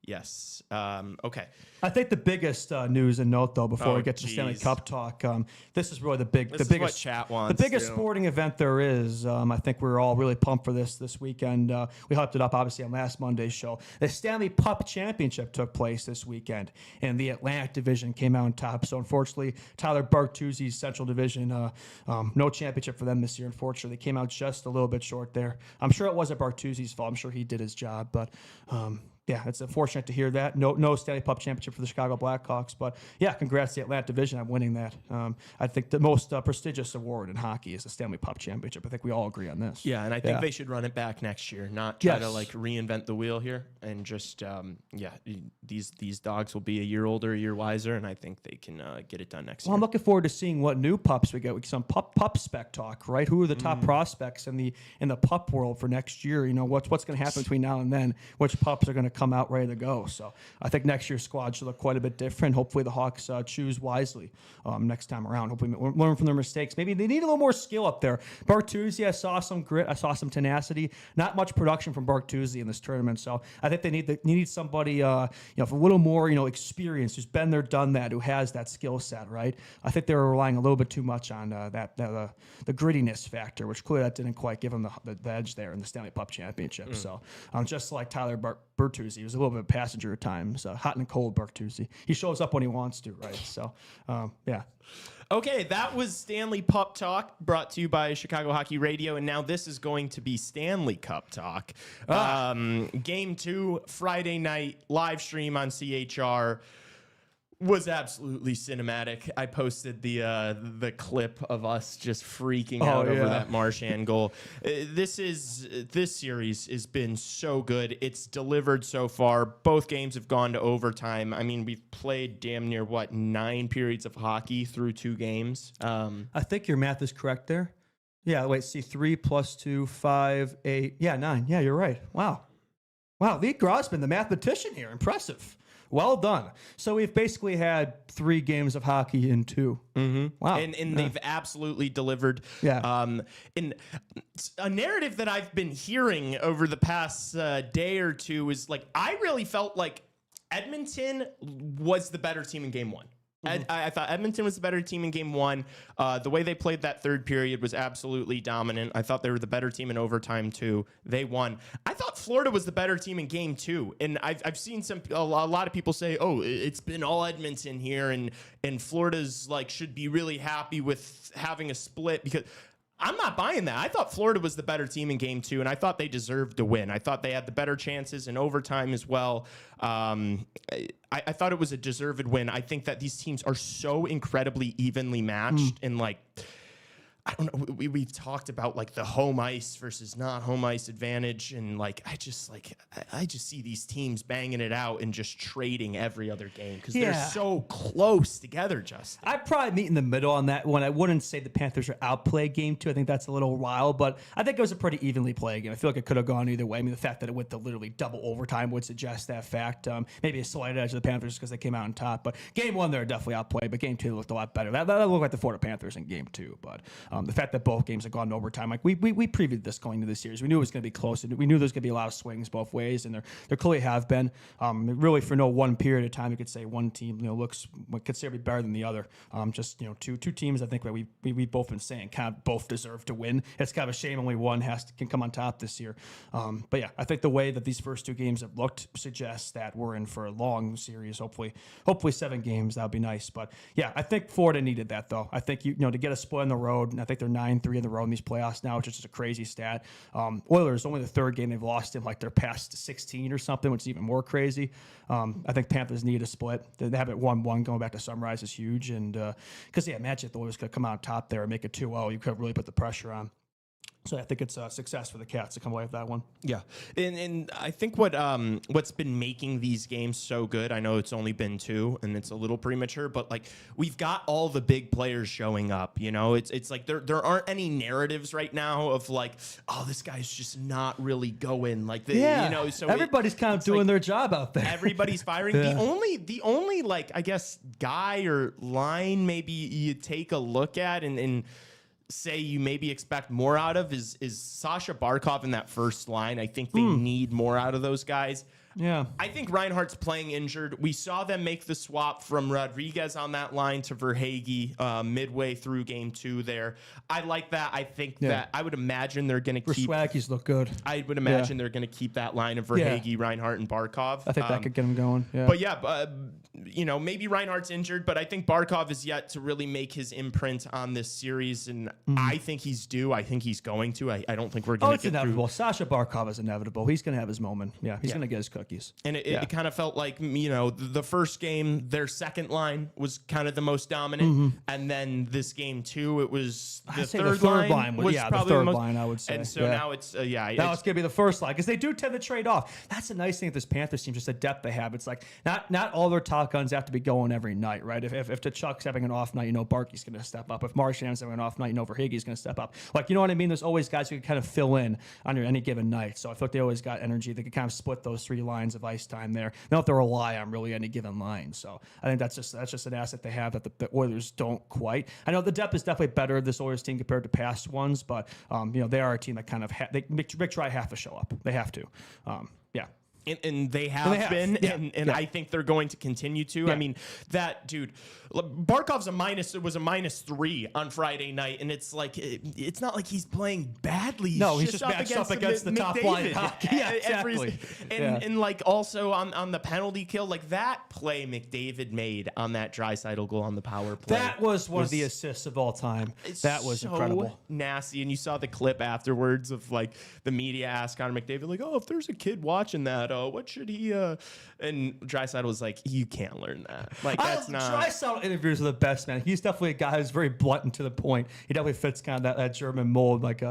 yes, okay. I think the biggest news and note, though, before we get to Stanley geez. Cup talk, this is really the This is biggest what chat wants. the biggest too. sporting event there is. I think we're all really pumped for this weekend. We hyped it up, obviously, on last Monday's show. The Stanley Cup Championship took place this weekend, and the Atlantic Division came out on top. So, unfortunately, Tyler Bartuzzi's Central Division, no championship for them this year, unfortunately. They came out just a little bit short there. I'm sure it wasn't Bartuzzi's fault. I'm sure he did his job, but... yeah, it's unfortunate to hear that. No Stanley Cup championship for the Chicago Blackhawks, but yeah, congrats to the Atlantic Division on winning that. I think the most prestigious award in hockey is the Stanley Cup championship. I think we all agree on this. Yeah, and I think they should run it back next year, not try to like reinvent the wheel here, and just these dogs will be a year older, a year wiser, and I think they can get it done next year. I'm looking forward to seeing what new pups we get. We get some pup spec talk, right? Who are the top prospects in the pup world for next year? You know, what's going to happen between now and then? Which pups are going to come out ready to go? So I think next year's squad should look quite a bit different. Hopefully the Hawks choose wisely next time around. Hopefully learn from their mistakes. Maybe they need a little more skill up there. Bartuzzi, I saw some grit. I saw some tenacity. Not much production from Bartuzzi in this tournament. So I think they need somebody with a little more experience, who's been there, done that, who has that skill set, right? I think they were relying a little bit too much on the grittiness factor, which clearly that didn't quite give them the edge there in the Stanley Cup Championship. So just like Tyler Bertuzzi, he was a little bit of a passenger at times, hot and cold Bertuzzi. He shows up when he wants to, right? So, yeah. Okay, that was Stanley Cup Talk, brought to you by Chicago Hockey Radio, and now this is going to be Stanley Cup Talk. Game 2, Friday night, live stream on CHR. Was absolutely cinematic. I posted the clip of us just freaking out over that Marchand goal. This series has been so good. It's delivered so far. Both games have gone to overtime. I mean, we've played damn near 9 periods of hockey through 2 games. I think your math is correct there. Yeah, wait, see, 3 + 2, 5, 8. Yeah, 9. Yeah, you're right. Wow, Lee Grossman, the mathematician here. Impressive. Well done. So we've basically had 3 games of hockey in 2. Mm-hmm. Wow. And they've absolutely delivered. Yeah. And a narrative that I've been hearing over the past day or two is I really felt like Edmonton was the better team in game 1. I thought Edmonton was the better team in game 1. The way they played that third period was absolutely dominant. I thought they were the better team in overtime too. They won. I thought Florida was the better team in game 2. And I've seen a lot of people say, oh, it's been all Edmonton here, and Florida's should be really happy with having a split, because I'm not buying that. I thought Florida was the better team in game 2, and I thought they deserved to win. I thought they had the better chances in overtime as well. I thought it was a deserved win. I think that these teams are so incredibly evenly matched, and I don't know. We've talked about the home ice versus not home ice advantage, and I just see these teams banging it out and just trading every other game because they're so close together. Justin, I'd probably meet in the middle on that one. I wouldn't say the Panthers are outplayed game 2. I think that's a little wild, but I think it was a pretty evenly played game. I feel like it could have gone either way. I mean, the fact that it went to literally double overtime would suggest that fact. Maybe a slight edge of the Panthers because they came out on top, but game 1 they're definitely outplayed. But game 2 looked a lot better. That looked like the Florida Panthers in game 2, but. The fact that both games have gone to overtime, like we previewed this going into the series. We knew it was going to be close. We knew there was going to be a lot of swings both ways, and there clearly have been. Really, for no one period of time, you could say one team looks considerably better than the other. Just two teams I think that we've both been saying kind of both deserve to win. It's kind of a shame only one can come on top this year. But yeah, I think the way that these first two games have looked suggests that we're in for a long series. Hopefully 7 games. That would be nice. But yeah, I think Florida needed that though. I think to get a split on the road, and I think they're 9-3 in the road in these playoffs now, which is just a crazy stat. Oilers only the third game they've lost in like their past 16 or something, which is even more crazy. I think Panthers need a split. They have it 1-1 going back to Sunrise is huge, and because imagine if the Oilers could come out top there and make it 2-0, you could really put the pressure on. So I think it's a success for the Cats to come away with that one. Yeah, and I think what's been making these games so good, I know it's only been 2 and it's a little premature, but like we've got all the big players showing up. It's like there aren't any narratives right now of like, oh, this guy's just not really going like the, so everybody's kind of doing like their job out there. Everybody's firing. Yeah. The only like I guess guy or line maybe you take a look at and say you maybe expect more out of is Sasha Barkov in that first line. I think they need more out of those guys. Yeah. I think Reinhardt's playing injured. We saw them make the swap from Rodriguez on that line to Verhaeghe midway through game 2 there. I like that. I think that I would imagine they're going to keep... Swaggies look good. I would imagine they're going to keep that line of Verhaeghe, Reinhardt, and Barkov. I think that could get them going. Yeah. But yeah, maybe Reinhardt's injured, but I think Barkov is yet to really make his imprint on this series, and I think he's due. I think he's going to. I don't think we're going to get inevitable. through. Sasha Barkov is inevitable. He's going to have his moment. Yeah, he's going to get his cookies. And it kind of felt like, the first game, their second line was kind of the most dominant. And then this game, too, it was the third line was probably the most, line, I would say. And so now it's, now it's going to be the first line because they do tend to trade off. That's the nice thing with this Panthers team, just the depth they have. It's like not all their top guns have to be going every night, right? If Tkachuk's having an off night, Barkey's going to step up. If Marchand's having an off night, Verhaeghe's going to step up. Like, you know what I mean? There's always guys who can kind of fill in on any given night. So I feel like they always got energy. They could kind of split those 3 lines of ice time there. They don't have to rely on really any given line. So I think that's just an asset they have that the Oilers don't quite. I know the depth is definitely better of this Oilers team compared to past ones, but they are a team that kind of Rick Tri have to show up. They have to. Yeah. And they have been, and I think they're going to continue to. Yeah. I mean, that dude, Barkov's was a -3 on Friday night, and it's like it's not like he's playing badly. No, he's just matched up against the top line hockey. Yeah, exactly. And like also on the penalty kill, like that play McDavid made on that Draisaitl goal on the power play. That was one of the assists of all time. That was so incredible. Nasty. And you saw the clip afterwards of like the media asked Connor McDavid, like, oh, if there's a kid watching that, what should he and Draisaitl was like, you can't learn that. Like, that's not. Draisaitl interviews are the best, man. He's definitely a guy who's very blunt and to the point. He definitely fits kind of that German mold. Like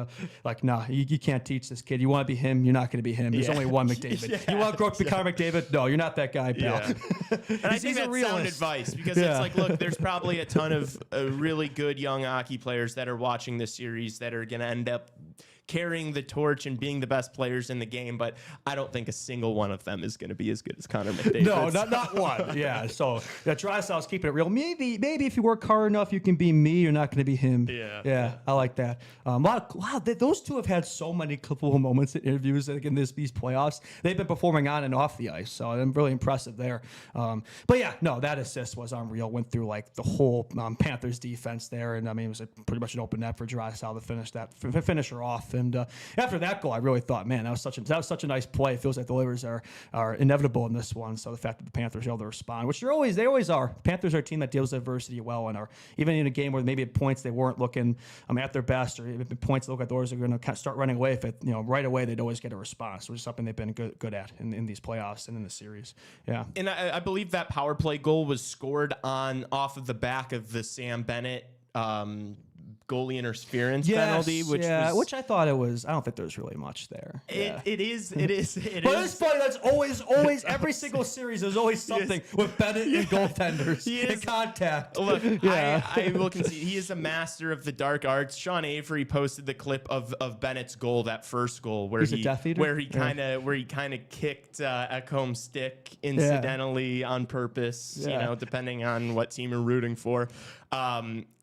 nah, you can't teach this kid. You want to be him, you're not going to be him. There's only one McDavid. You want to grow up to become McDavid? No, you're not that guy, pal. Yeah. And I think that's sound advice because it's like, look, there's probably a ton of really good young hockey players that are watching this series that are going to end up carrying the torch and being the best players in the game, but I don't think a single one of them is going to be as good as Connor McDavid. No, not one. Yeah, so Draisaitl's keeping it real. Maybe if you work hard enough, you can be me. You're not going to be him. Yeah, I like that. Wow, those two have had so many cool moments in interviews in these playoffs. They've been performing on and off the ice, so I'm really impressive there. But yeah, no, that assist was unreal. Went through like the whole Panthers defense there, and I mean it was pretty much an open net for Draisaitl to finish her off. And after that goal, I really thought, man, that was such a nice play. It feels like the Oilers are inevitable in this one. So the fact that the Panthers are able to respond, which they always are. Panthers are a team that deals with adversity well, and are even in a game where maybe at points they weren't looking at their best, or even points that look like the Oilers are going to start running away. If it, right away they'd always get a response, which is something they've been good at in these playoffs and in the series. Yeah, and I believe that power play goal was scored off of the back of the Sam Bennett goalie interference penalty, which I thought it was. I don't think there's really much there. It is. But it's funny. That's always every single series. There's always something with Bennett and goaltenders in contact. Look, I will concede he is a master of the dark arts. Sean Avery posted the clip of Bennett's goal, that first goal where he kind of kicked Ekholm's stick incidentally on purpose. Depending on what team you're rooting for.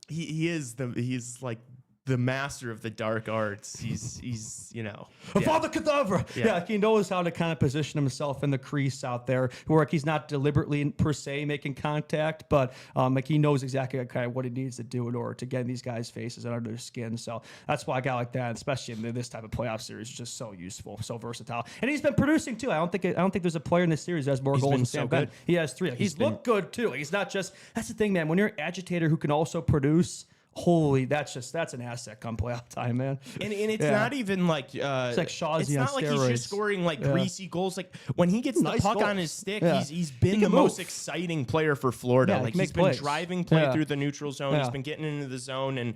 He's like the master of the dark arts. He's you know. Father Cadaver. Yeah, he knows how to kind of position himself in the crease out there, where like, he's not deliberately per se making contact, but like he knows exactly kind of what he needs to do in order to get in these guys' faces and under their skin. So that's why a guy like that, especially in this type of playoff series, is just so useful, so versatile. And he's been producing too. I don't think there's a player in this series that has more goals than Sam Ben. He has 3. Like, he's looked good too. He's not just. That's the thing, man. When you're an agitator who can also produce. Holy, that's an asset come playoff time, man. And it's not even like it's like Shawsy it's not on like steroids. He's just scoring like greasy goals. Like when he gets Nice the puck goals. on his stick, Yeah. he's been the most exciting player for Florida. Yeah, like he he's can make been plays. driving play Yeah. through the neutral zone. Yeah. He's been getting into the zone, and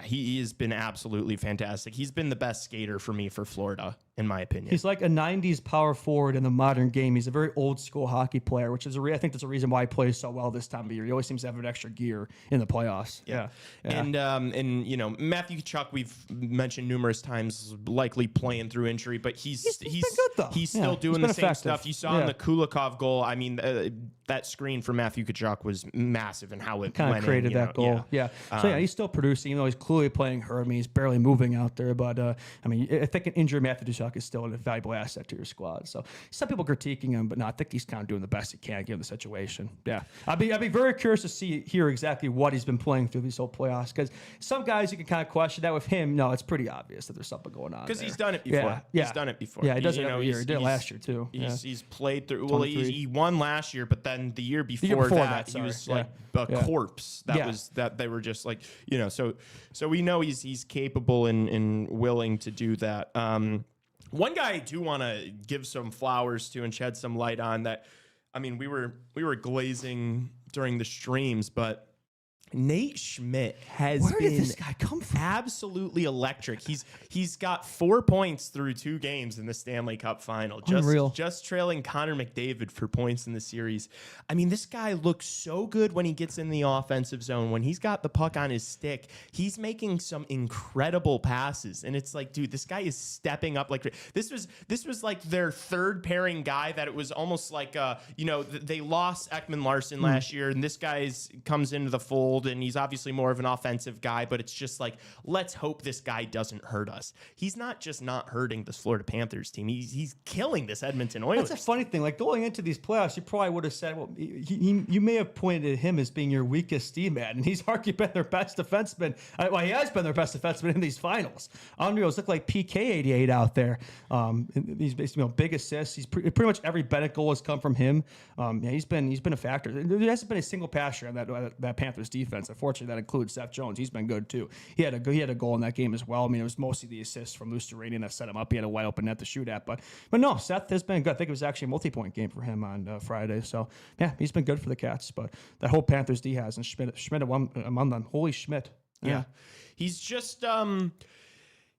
he has been absolutely fantastic. He's been the best skater for me for Florida, in my opinion. He's like a 90s power forward in the modern game. He's a very old school hockey player, which is I think that's a reason why he plays so well this time of year. He always seems to have an extra gear in the playoffs. Yeah. And you know, Matthew Tkachuk, we've mentioned numerous times, likely playing through injury, but he's been good, though. He's Yeah, still he's doing been the same effective. stuff. You saw in the Kulikov goal. I mean, that screen for Matthew Tkachuk was massive, and how it kind went of created in, that goal. Yeah. So he's still producing, even though he's clearly playing hurt. I mean, he's barely moving out there. But I mean, I think an injured Matthew Tkachuk is still a valuable asset to your squad. So some people critiquing him, but no, I think he's kind of doing the best he can given the situation. Yeah. I'd be very curious to hear exactly what he's been playing through these whole playoffs, because some guys you can kind of question that. With him, no, it's pretty obvious that there's something going on. because there. he's done it before. Yeah. He's done it before. Yeah, he does it you know, every year. He did it last year too. He's played through. Well, 23. he won last year, but then the year before, before that, he sorry. was Yeah. like a corpse. That they were just like, you know. So we know he's capable and willing to do that. One guy I do want to give some flowers to and shed some light on that. I mean, we were glazing during the streams, but Nate Schmidt has Where been did this guy come from? absolutely electric. He's got 4 points through 2 games in the Stanley Cup final. Unreal. Just trailing Connor McDavid for points in the series. I mean, this guy looks so good when he gets in the offensive zone. When he's got the puck on his stick, he's making some incredible passes. And it's like, dude, this guy is stepping up. Like this was like their third pairing guy that it was almost like they lost Ekman Larson last year, and this guy comes into the fold. And he's obviously more of an offensive guy, but it's just like, let's hope this guy doesn't hurt us. He's not just not hurting this Florida Panthers team. He's killing this Edmonton Oilers. That's a funny thing. Like going into these playoffs, you probably would have said, well, you may have pointed at him as being your weakest D-man, and he's arguably been their best defenseman. Well, he has been their best defenseman in these finals. Unreal's look like PK88 out there. He's basically big assists. He's pretty much every Bennett goal has come from him. He's been a factor. There hasn't been a single passer on that Panthers defense. Unfortunately, that includes Seth Jones. He's been good too. He had a goal in that game as well. I mean, it was mostly the assist from Lusteranian that set him up. He had a wide open net to shoot at, but no, Seth has been good. I think it was actually a multi-point game for him on Friday. So yeah, he's been good for the Cats. But that whole Panthers D has, and Schmidt among them. Holy Schmidt. Yeah. He's just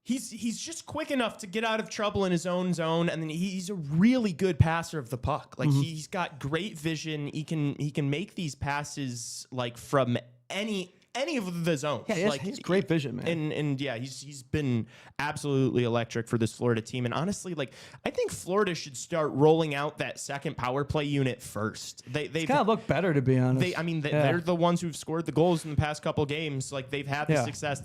He's just quick enough to get out of trouble in his own zone, and then he's a really good passer of the puck. Like he's got great vision. He can make these passes like from any of the zones. Yeah, he's great vision, man. And yeah, he's been absolutely electric for this Florida team. And honestly, like I think Florida should start rolling out that second power play unit first. They kind of look better, to be honest. They're the ones who've scored the goals in the past couple games. Like they've had the success.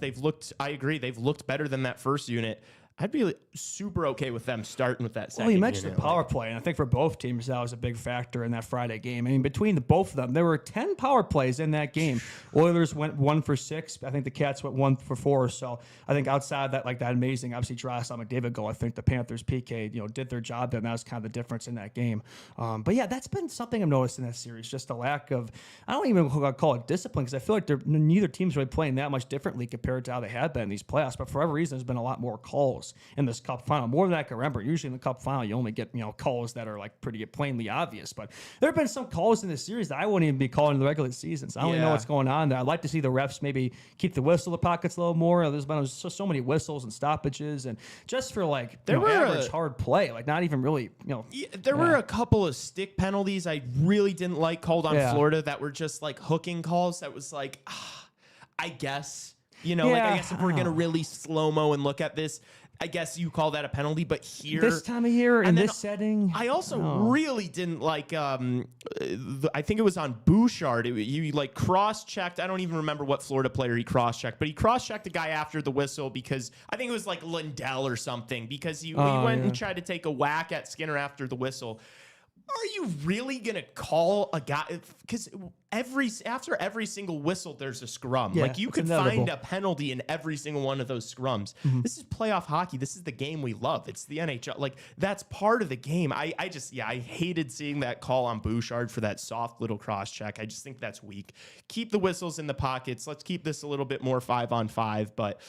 I agree. They've looked better than that first unit. I'd be super okay with them starting with that second. Well, you mentioned the power play, and I think for both teams that was a big factor in that Friday game. I mean, between both of them, there were 10 power plays in that game. Oilers went 1 for 6. I think the Cats went 1 for 4. So I think outside that, like that amazing, obviously Draisaitl McDavid goal, I think the Panthers PK, did their job there, and that was kind of the difference in that game. But yeah, that's been something I've noticed in that series, just a lack of, I don't even call it discipline, because I feel like neither team's really playing that much differently compared to how they had been in these playoffs. But for whatever reason, there's been a lot more calls in this Cup final, more than I can remember. Usually in the Cup final, you only get calls that are like pretty plainly obvious. But there have been some calls in this series that I wouldn't even be calling in the regular season. So I don't even know what's going on there. I'd like to see the refs maybe keep the whistle in the pockets a little more. There's been so many whistles and stoppages, and just for like average hard play, like not even really there were a couple of stick penalties I really didn't like called on Florida that were just like hooking calls. That was like, I guess. I guess if we're going to really slow-mo and look at this, I guess you call that a penalty, but here This time of year in this setting, I also really didn't like. I think it was on Bouchard. You like cross-checked. I don't even remember what Florida player he cross-checked, but he cross-checked the guy after the whistle because I think it was like Lindell or something because he went and tried to take a whack at Skinner after the whistle. Are you really gonna call a guy? Because after every single whistle, there's a scrum. Like you could find a penalty in every single one of those scrums. This is playoff hockey. This is the game we love. It's the NHL. Like that's part of the game. I hated seeing that call on Bouchard for that soft little cross check. I just think that's weak. Keep the whistles in the pockets. Let's keep this a little bit more 5-on-5. But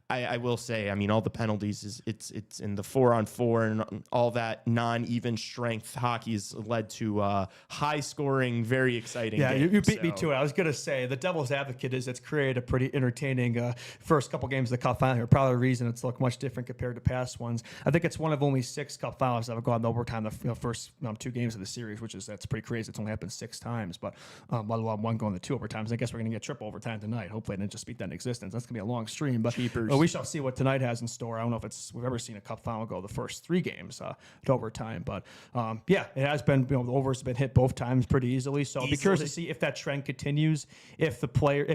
I will say, I mean, all the penalties it's in the 4-on-4 and all that non-even strength hockey has led to high scoring, very exciting. Yeah, games, you beat me to it. I was gonna say the devil's advocate is it's created a pretty entertaining first couple games of the Cup final here. Probably the reason it's looked much different compared to past ones. I think it's one of only 6 Cup finals that have gone to overtime the first 2 games of the series, that's pretty crazy. It's only happened 6 times, but let alone one going to 2 overtimes. I guess we're gonna get triple overtime tonight. Hopefully, I didn't just beat that in existence. That's gonna be a long stream, but we shall see what tonight has in store. I don't know if we've ever seen a Cup final go the first 3 games to overtime, but it has been. The overs have been hit both times pretty easily. So I'll be curious to see if that trend continues. If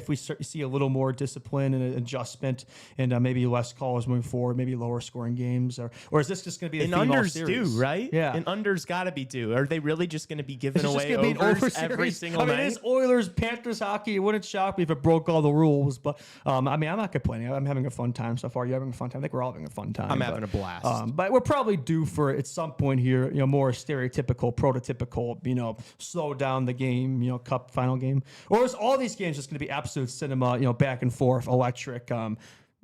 we see a little more discipline and adjustment, and maybe less calls moving forward, maybe lower scoring games, or is this just going to be a unders series? due, right? Yeah, an unders got to be due. Are they really just going to be giving away overs every single night? It is Oilers Panthers hockey. It wouldn't shock me if it broke all the rules, but I'm not complaining. I'm having a fun time so far. You're having a fun time. I think we're all having a fun time. I'm having a blast. But we're probably due for at some point here, more stereotypical, prototypical, slow down the game, Cup final game, or is all these games just going to be absolute cinema, back and forth, electric?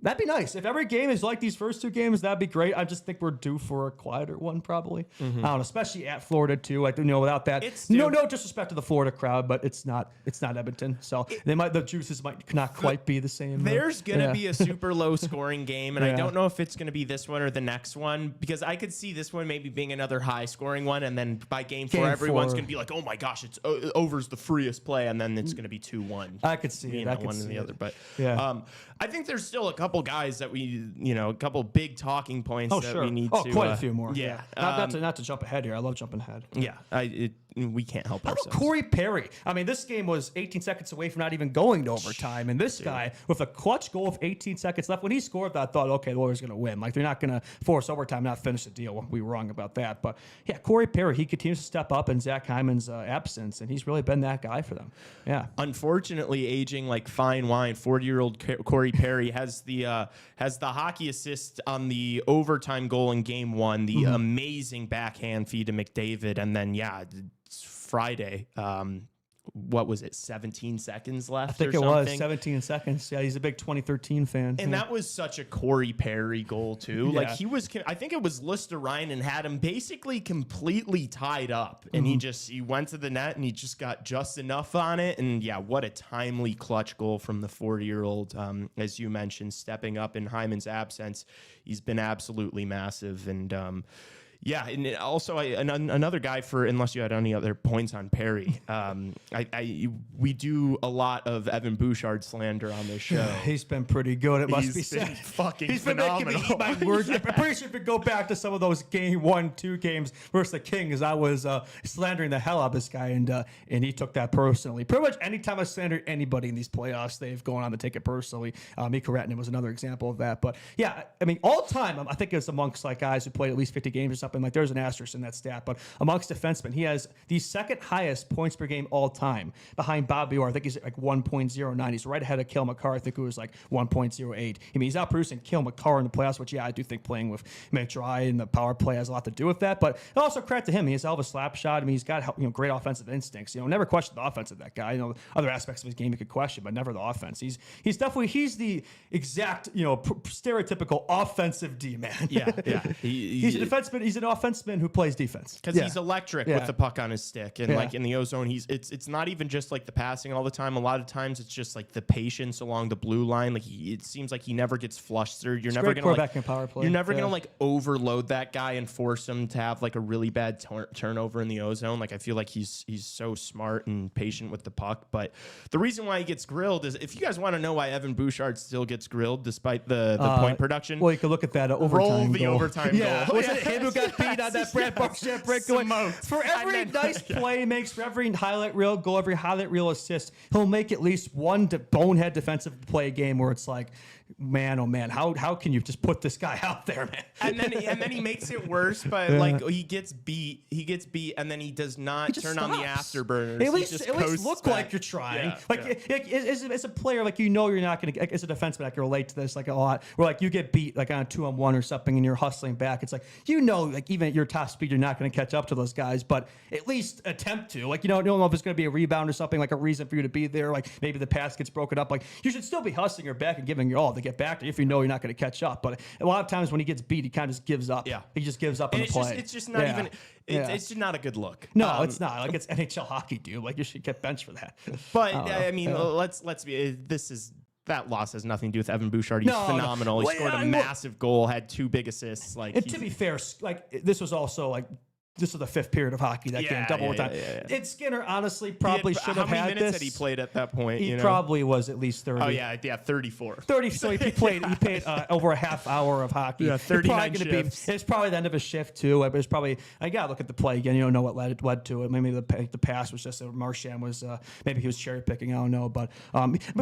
That'd be nice. If every game is like these first 2 games, that'd be great. I just think we're due for a quieter one, probably. I don't know, especially at Florida too. Like, without that, no disrespect to the Florida crowd, but it's not Edmonton, so the juices might not quite be the same. There's gonna be a super low scoring game, and I don't know if it's gonna be this one or the next one, because I could see this one maybe being another high scoring one, and then by game 4, everyone's gonna be like, oh my gosh, it's over's the freest play, and then it's gonna be 2-1. I could see it. One and the other, but I think there's still a couple guys that we, a couple big talking points that we need to. Quite a few more. Yeah. Not to jump ahead here. I love jumping ahead. Yeah. We can't help ourselves. How about Corey Perry? I mean, this game was 18 seconds away from not even going to overtime. And this guy, with a clutch goal with 18 seconds left, when he scored, I thought, okay, the Warriors going to win. Like, they're not going to force overtime, not finish the deal. We were wrong about that. But, yeah, Corey Perry, he continues to step up in Zach Hyman's absence, and he's really been that guy for them. Yeah. Unfortunately, aging like fine wine, 40-year-old Corey Perry has the hockey assist on the overtime goal in Game 1, the amazing backhand feed to McDavid, and then, Friday. What was it? 17 seconds left. I think it was 17 seconds. Yeah, he's a big 2013 fan. And that was such a Corey Perry goal too. Yeah. Like he was. I think it was Listerine and had him basically completely tied up, and he went to the net and he just got just enough on it. And what a timely clutch goal from the 40-year-old. As you mentioned, stepping up in Hyman's absence, he's been absolutely massive. And and also another guy unless you had any other points on Perry, we do a lot of Evan Bouchard slander on this show. He's been pretty good. It must be said. He's phenomenal. Been making me eat my words. I'm pretty sure if we go back to some of those Game 1, 2 games versus the Kings, I was slandering the hell out of this guy, and he took that personally. Pretty much anytime I slander anybody in these playoffs, they've gone on to take it personally. Mikko Rantanen was another example of that. But I mean, all time, I think it's amongst guys who played at least 50 games or something. Like there's an asterisk in that stat, but amongst defensemen, he has the second highest points per game all time, behind Bobby Orr. I think he's like 1.09. He's right ahead of Cale Makar. I think it was like 1.08. I mean, he's outproducing Cale Makar in the playoffs, which I do think playing with McDry and the power play has a lot to do with that. But also credit to him, he has hell of a slap shot. I mean, he's got great offensive instincts. Never question the offense of that guy. Other aspects of his game you could question, but never the offense. He's the exact stereotypical offensive D man. Yeah. He's a defenseman. He's an an offenseman who plays defense. Because he's electric with the puck on his stick. And like in the ozone, it's not even just like the passing all the time. A lot of times it's just like the patience along the blue line. Like it seems like he never gets flustered. You're never going to like overload that guy and force him to have like a really bad turnover in the ozone. Like I feel like he's so smart and patient with the puck. But the reason why he gets grilled is, if you guys want to know why Evan Bouchard still gets grilled despite the point production. Well, you can look at that overtime goal. Overtime goal. Was it him who got beat on that Brad Marchand breakaway? For every nice play he makes, for every highlight reel goal, every highlight reel assist, he'll make at least one bonehead defensive play a game where it's like, man, oh man, how can you just put this guy out there, man? And then he makes it worse, but like he gets beat, and then he does not turn on the afterburners. At least look like you're trying. As a player, like you're not going to. As a defenseman, I can relate to this like a lot. Where like you get beat like on a 2-on-1 or something, and you're hustling back. It's like like even at your top speed, you're not going to catch up to those guys, but at least attempt to. Like you don't know if it's going to be a rebound or something, like a reason for you to be there. Like maybe the pass gets broken up. Like you should still be hustling your back and giving your all to get back to you if you know you're not going to catch up. But a lot of times when he gets beat, he kind of just gives up. Yeah. He just gives up on the play. It's just not even. It's just not a good look. No, it's not. Like it's NHL hockey, dude. Like you should get benched for that. But I mean, let's be. That loss has nothing to do with Evan Bouchard. He's phenomenal. He scored a massive goal, had 2 big assists. Like, and to be fair, like this was also like. This was the 5th period of hockey that game, double overtime. And Skinner honestly probably should have had this. How many minutes had he played at that point? He probably was at least 30. Oh yeah, 34. 30. So he played over a half hour of hockey. Yeah, 39 shifts. It's probably the end of his shift too. It was probably. I gotta look at the play again. You don't know what led to it. Maybe the pass was just Marchand was maybe he was cherry picking. I don't know, but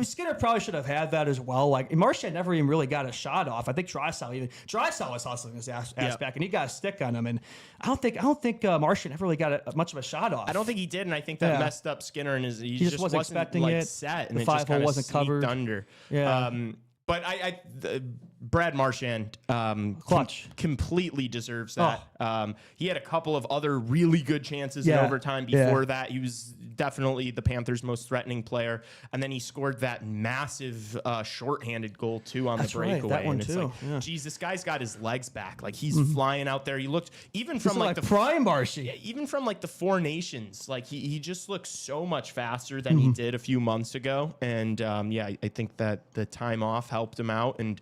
Skinner probably should have had that as well. Like Marchand never even really got a shot off. I think Drysdale was hustling his ass back, and he got a stick on him. And I don't think Marchand never really got much of a shot off. I don't think he did, and I think that messed up Skinner, and he just wasn't expecting it. Set, and the it just kind of wasn't covered under. Yeah. But Brad Marchand clutch completely deserves that. He had a couple of other really good chances in overtime before that. He was definitely the Panthers' most threatening player, and then he scored that massive shorthanded goal too on the breakaway. Right, that one and too. It's like, geez, this guy's got his legs back. Like he's flying out there. He looked even from like the prime Marshy. Yeah, even from like the Four Nations, like he just looks so much faster than he did a few months ago. And I think that the time off helped him out. And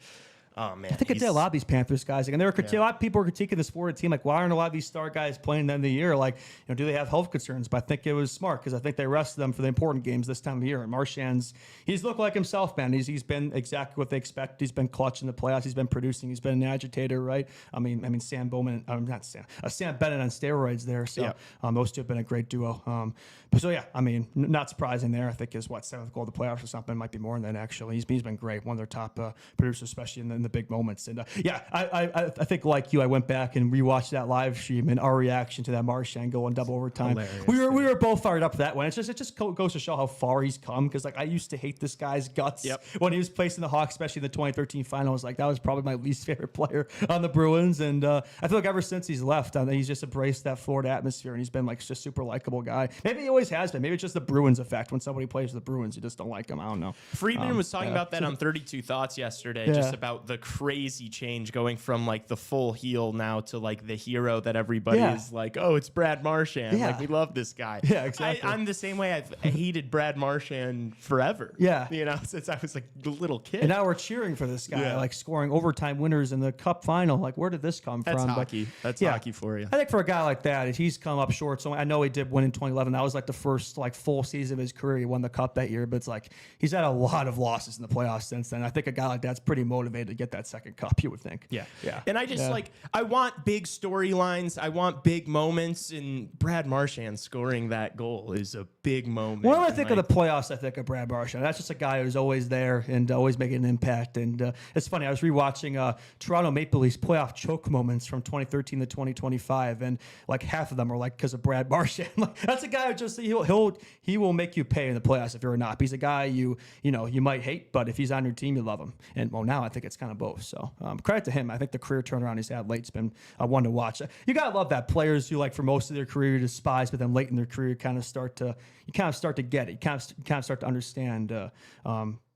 oh man, I think it did a lot of these Panthers guys. And there were a lot of people were critiquing this forward team. Like, why aren't a lot of these star guys playing at the end of the year? Like, do they have health concerns? But I think it was smart because I think they rested them for the important games this time of year. And he's looked like himself, man. He's been exactly what they expect. He's been clutch in the playoffs. He's been producing. He's been an agitator, right? I mean, Sam Bennett on steroids there. So those two have been a great duo. Not surprising there. I think his 7th goal of the playoffs or something, might be more than that actually. He's been great. One of their top producers, especially in the big moments. And I think like you, I went back and rewatched that live stream and our reaction to that Marchand goal in double overtime. Hilarious, we were both fired up for that one. It just goes to show how far he's come, because like I used to hate this guy's guts when he was placing the Hawks, especially in the 2013 finals. Like that was probably my least favorite player on the Bruins, and I feel like ever since he's left, he's just embraced that Florida atmosphere, and he's been like just super likable guy. Maybe he always has been. Maybe it's just the Bruins effect. When somebody plays the Bruins, you just don't like him. I don't know. Friedman was talking about that on 32 Thoughts yesterday, just about the crazy change going from like the full heel now to like the hero that everybody is like, oh, it's Brad Marchand. Like we love this guy. Yeah, exactly. I'm the same way. I've hated Brad Marchand forever. Yeah. Since I was like a little kid. And now we're cheering for this guy, like scoring overtime winners in the Cup final. Like, where did this come from? Hockey. That's hockey for you. I think for a guy like that, he's come up short. So I know he did win in 2011. That was like the first like full season of his career. He won the Cup that year, but it's like he's had a lot of losses in the playoffs since then. I think a guy like that's pretty motivated to get that second Cup, you would think. Yeah. And I just I want big storylines. I want big moments, and Brad Marchand scoring that goal is a big moment. When I think of the playoffs, I think of Brad Marchand. That's just a guy who's always there and always making an impact. And it's funny, I was rewatching Toronto Maple Leafs playoff choke moments from 2013 to 2025, and like half of them are like because of Brad Marchand. Like, that's a guy who just he will make you pay in the playoffs if you're a not. He's a guy you might hate, but if he's on your team, you love him. And well, now I think it's kind of both. So credit to him. I think the career turnaround he's had late's been one to watch. You gotta love that. Players who like for most of their career despise, but then late in their career you kind of start to get it. You kind of start to understand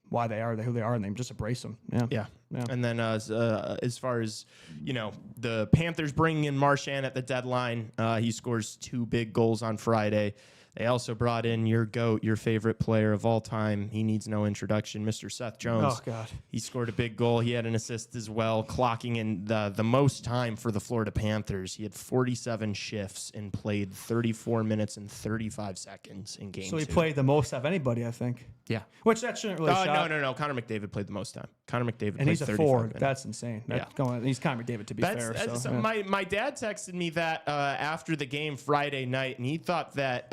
why they are who they are, and they just embrace them. Yeah. And then as far as, the Panthers bringing in Marchand at the deadline, he scores 2 big goals on Friday. They also brought in your GOAT, your favorite player of all time. He needs no introduction, Mr. Seth Jones. Oh, God. He scored a big goal. He had an assist as well, clocking in the most time for the Florida Panthers. He had 47 shifts and played 34 minutes and 35 seconds in game 2. So he played the most of anybody, I think. Yeah. Which that shouldn't really shock. No. Connor McDavid played the most time. Connor McDavid And played he's a 35 forward. minutes. That's insane. He's Connor McDavid, to be fair. So, My dad texted me that after the game Friday night, and he thought that,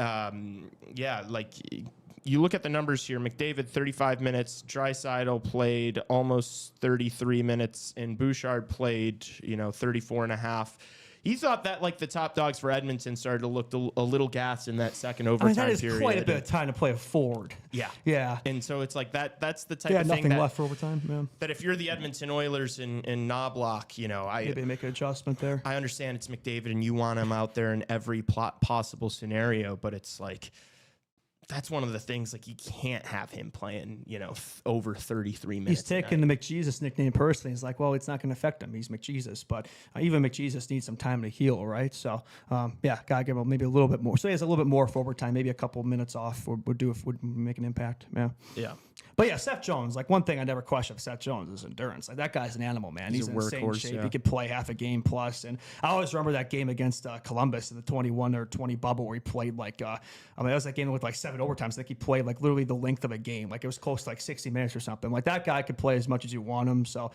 you look at the numbers here. McDavid, 35 minutes. Draisaitl played almost 33 minutes, and Bouchard played, 34 and a half. He thought that the top dogs for Edmonton started to look a little gassed in that second overtime that is period. quite a bit of time to play a forward. Yeah. And so it's that's the type of nothing thing left for overtime. Yeah. that if you're the Edmonton Oilers and Knobloch, Maybe make an adjustment there. I understand it's McDavid and you want him out there in every possible scenario, but it's that's one of the things you can't have him playing, over 33 minutes. He's taken the McJesus nickname personally. He's like, well, it's not going to affect him. He's McJesus, but even McJesus needs some time to heal, right? So, gotta give him maybe a little bit more. So he has a little bit more for overtime, maybe a couple minutes off would make an impact. Yeah. But yeah, Seth Jones, one thing I never question of Seth Jones is endurance. That guy's an animal, man. He's in insane shape. Yeah. He could play half a game plus. And I always remember that game against Columbus in the 21 or 20 bubble where he played that was that game with 7 overtimes. I think he played literally the length of a game. It was close to 60 minutes or something. That guy could play as much as you want him. So,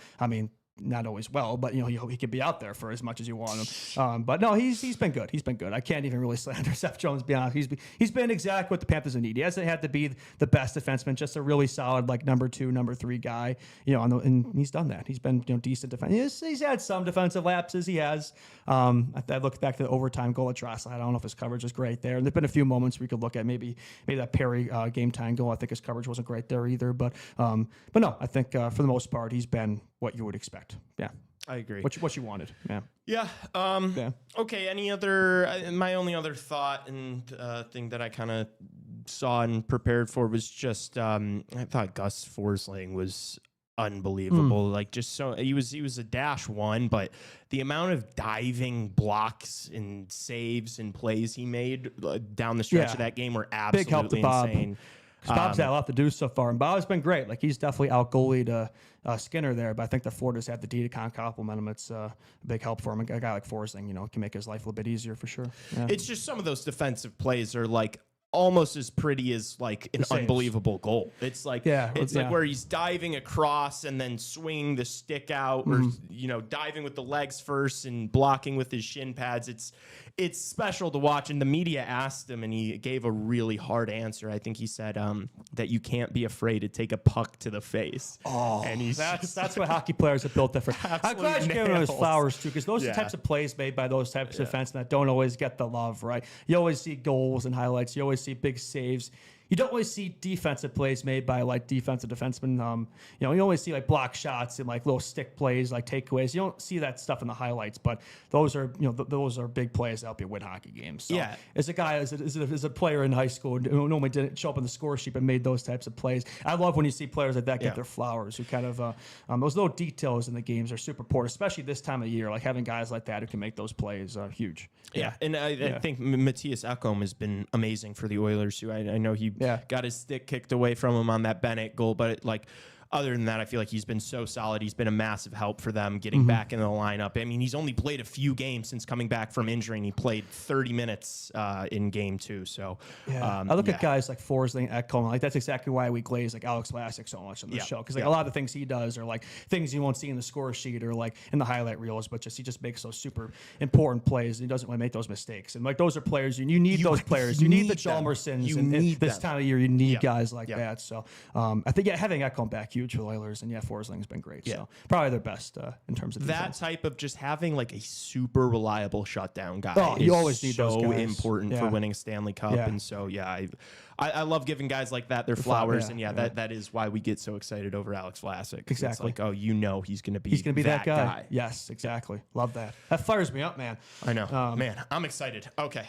not always well, but he could be out there for as much as you want him. But no, he's been good. He's been good. I can't even really slander Seth Jones. To be honest, he's been exactly what the Panthers need. He hasn't had to be the best defenseman, just a really solid number 2, number 3 guy. And he's done that. He's been decent defense. He's had some defensive lapses. He has. I looked back to the overtime goal at Draisaitl. I don't know if his coverage was great there. And there've been a few moments we could look at maybe that Perry game time goal. I think his coverage wasn't great there either. But no, I think for the most part he's been what you would expect. Yeah. I agree. What you wanted. Yeah. Yeah. Okay. Any other? My only other thought and thing that I kind of saw and prepared for was just I thought Gus Forsling was unbelievable. He was a -1, but the amount of diving blocks and saves and plays he made down the stretch of that game were absolutely big help to Bob. insane. Bob's had a lot to do so far, and Bob's been great. He's definitely out-goalied Skinner there, but I think the Florida's had the D to compliment him. It's a big help for him. A guy like Forsling, can make his life a little bit easier for sure. Yeah. It's just some of those defensive plays are almost as pretty as an unbelievable goal. It's where he's diving across and then swinging the stick out, or diving with the legs first and blocking with his shin pads. It's special to watch. And the media asked him, and he gave a really hard answer. I think he said that you can't be afraid to take a puck to the face. Oh, and that's what hockey players have built different. I'm glad you're giving him his flowers too, because those are the types of plays made by those types of defensemen that don't always get the love, right? You always see goals and highlights. You always see big saves. You don't always see defensive plays made by defensive defensemen. You always see block shots and little stick plays, takeaways. You don't see that stuff in the highlights, but those are those are big plays that help you win hockey games. So as a guy, as a player in high school who normally didn't show up on the score sheet but made those types of plays, I love when you see players like that get their flowers. Who kind of those little details in the games are super important, especially this time of year. Having guys like that who can make those plays huge. Yeah, and I think Matthias Ekholm has been amazing for the Oilers too. I know he got his stick kicked away from him on that Bennett goal, but other than that, I feel like he's been so solid. He's been a massive help for them getting back in the lineup. I mean, he's only played a few games since coming back from injury, and he played 30 minutes in game 2. So I look at guys like Forsling, Ekholm. That's exactly why we glaze Alex Vlasic so much on the show, because a lot of the things he does are things you won't see in the score sheet or in the highlight reels, but he just makes those super important plays. And he doesn't really make those mistakes. And those are players you need. Those players. You need the Chalmersons. And this time of year, you need guys like that. So I think having Ekholm back huge for the Oilers, and Forsling's been great. So probably their best in terms of that defense. Type of just having a super reliable shutdown guy. Oh, you always need those guys. Important for winning a Stanley Cup, and so I love giving guys like that their flowers, and that is why we get so excited over Alex Vlasic. Exactly. It's he's going to be that guy. Yes, exactly. Love that. That fires me up, man. I know, man. I'm excited. Okay.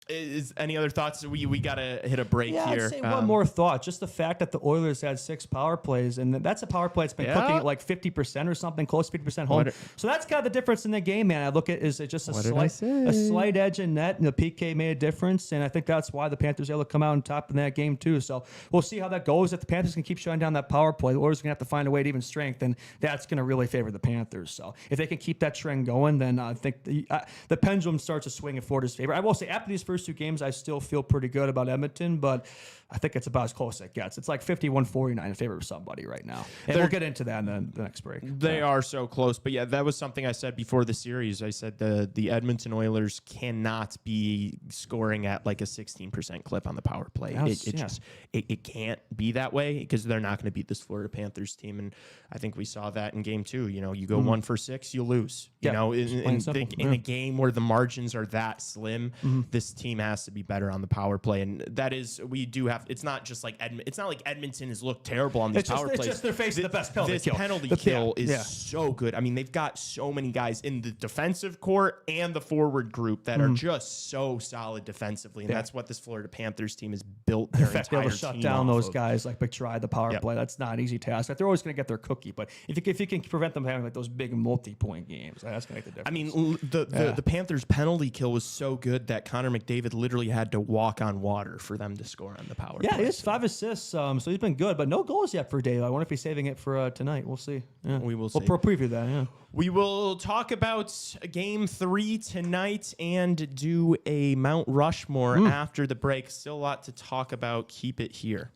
Is any other thoughts? We got to hit a break Yeah, here. I'd say one more thought. Just the fact that the Oilers had 6 power plays, and that's a power play that's been cooking at like 50% or something, close to 50% home. So that's kind of the difference in the game, man. I look at is it just a slight edge in net, and the PK made a difference, and I think that's why the Panthers were able to come out on top in that game too. So we'll see how that goes. If the Panthers can keep shutting down that power play, the Oilers are going to have to find a way to even strength, and that's going to really favor the Panthers. So if they can keep that trend going, then I think the pendulum starts to swing in Florida's favor. I will say after these first 2 games, I still feel pretty good about Edmonton, but I think it's about as close as it gets. It's like 51-49 in favor of somebody right now. And we'll get into that in the next break. They are so close. But yeah, that was something I said before the series. I said the Edmonton Oilers cannot be scoring at like a 16% clip on the power play. It can't be that way because they're not going to beat this Florida Panthers team. And I think we saw that in game 2. You know, you go 1 for 6, you lose. You know, in a game where the margins are that slim, this team has to be better on the power play. And that is, we do have, it's not just like it's not like Edmonton has looked terrible on these power plays. It's just they're facing the best penalty kill. This penalty kill is so good. I mean, they've got so many guys in the defensive court and the forward group that are just so solid defensively. And that's what this Florida Panthers team has built their entire team off of. Shut down those guys like McTry, the power play. That's not an easy task. Like, they're always going to get their cookie. But if you can prevent them having like those big multi-point games, that's going to make the difference. I mean, the Panthers penalty kill was so good that Connor McDavid literally had to walk on water for them to score on the power play. Yeah, he has 5 assists, so he's been good, but no goals yet for Dave. I wonder if he's saving it for tonight. We'll see. Yeah. We will see. We'll preview that, yeah. We will talk about game 3 tonight and do a Mount Rushmore after the break. Still a lot to talk about. Keep it here.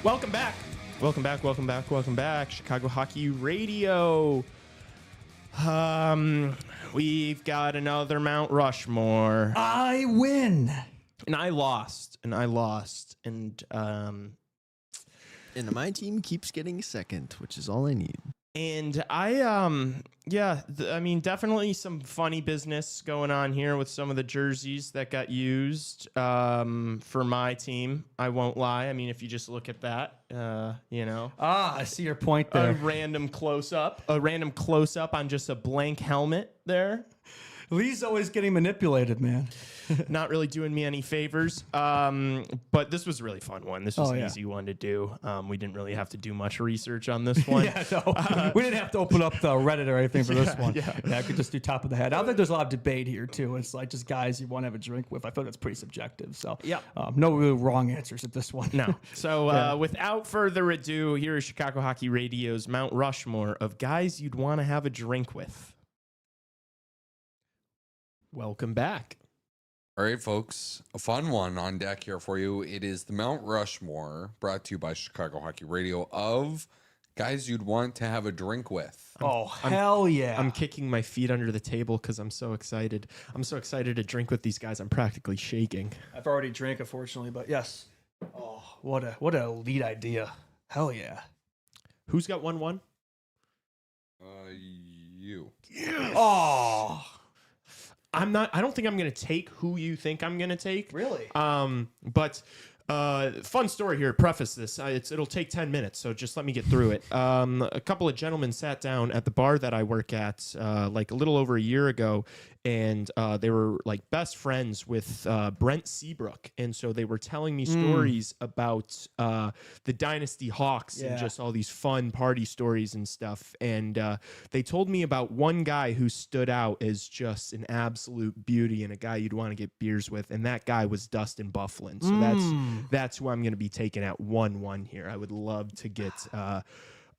Welcome back. Welcome back. Welcome back. Welcome back. Chicago Hockey Radio. We've got another Mount Rushmore. I win. And I lost. And my team keeps getting second, which is all I need. And I mean, definitely some funny business going on here with some of the jerseys that got used for my team. I won't lie. I mean, if you just look at that, I see your point there. a random close up on just a blank helmet there. Lee's always getting manipulated, man. Not really doing me any favors. But this was a really fun one. This was an yeah. easy one to do. We didn't really have to do much research on this one. We didn't have to open up the Reddit or anything for this one. Yeah. I could just do top of the head. I don't think there's a lot of debate here, too. It's like just guys you want to have a drink with. I feel that's pretty subjective. So, no real wrong answers at this one. No. So, without further ado, here is Chicago Hockey Radio's Mount Rushmore of guys you'd want to have a drink with. Welcome back. All right, folks, a fun one on deck here for you. It is the Mount Rushmore, brought to you by Chicago Hockey Radio, of guys you'd want to have a drink with. Hell yeah. I'm kicking my feet under the table because I'm so excited. I'm so excited to drink with these guys. I'm practically shaking. I've already drank, unfortunately, but yes. Oh, what an elite idea. Hell yeah. Who's got 1-1? You. Oh. I don't think I'm going to take who you think I'm going to take. Really? But fun story here. Preface this. It'll take 10 minutes, so just let me get through it. A couple of gentlemen sat down at the bar that I work at like a little over a year ago, and they were like best friends with Brent Seabrook. And so they were telling me stories about the Dynasty Hawks and just all these fun party stories and stuff. And they told me about one guy who stood out as just an absolute beauty and a guy you'd want to get beers with. And that guy was Dustin Bufflin. So that's who I'm going to be taking at 1-1 here. I would love to get a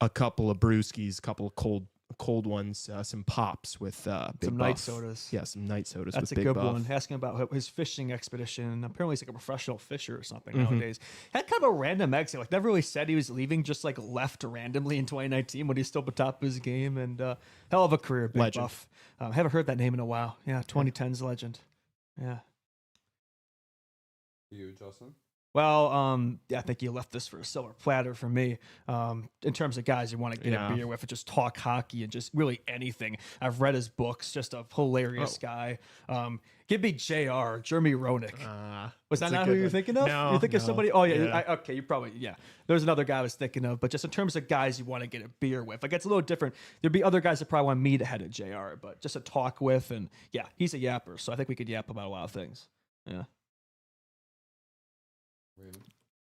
couple of brewskis, a couple of cold ones, some pops with Big some Buff. night sodas. Yeah, some night sodas. That's with a Big good Buff. one. Asking about his fishing expedition. Apparently, he's like a professional fisher or something nowadays. Had kind of a random exit. Like, never really said he was leaving, just like left randomly in 2019 when he's still at the top of his game. And hell of a career, Big Legend. Buff. Haven't heard that name in a while. Yeah, 2010's legend. Yeah. You, Justin? Well, I think you left this for a silver platter for me. In terms of guys you want to get a beer with, and just talk hockey and just really anything. I've read his books, just a hilarious guy. Give me JR, Jeremy Roenick. Was that not who you're thinking of? No, you think of no. somebody? Oh, yeah. Okay, you probably, There's another guy I was thinking of, but just in terms of guys you want to get a beer with, like it's a little different. There'd be other guys that probably want me to head to JR, but just a talk with, and he's a yapper, so I think we could yap about a lot of things. Yeah.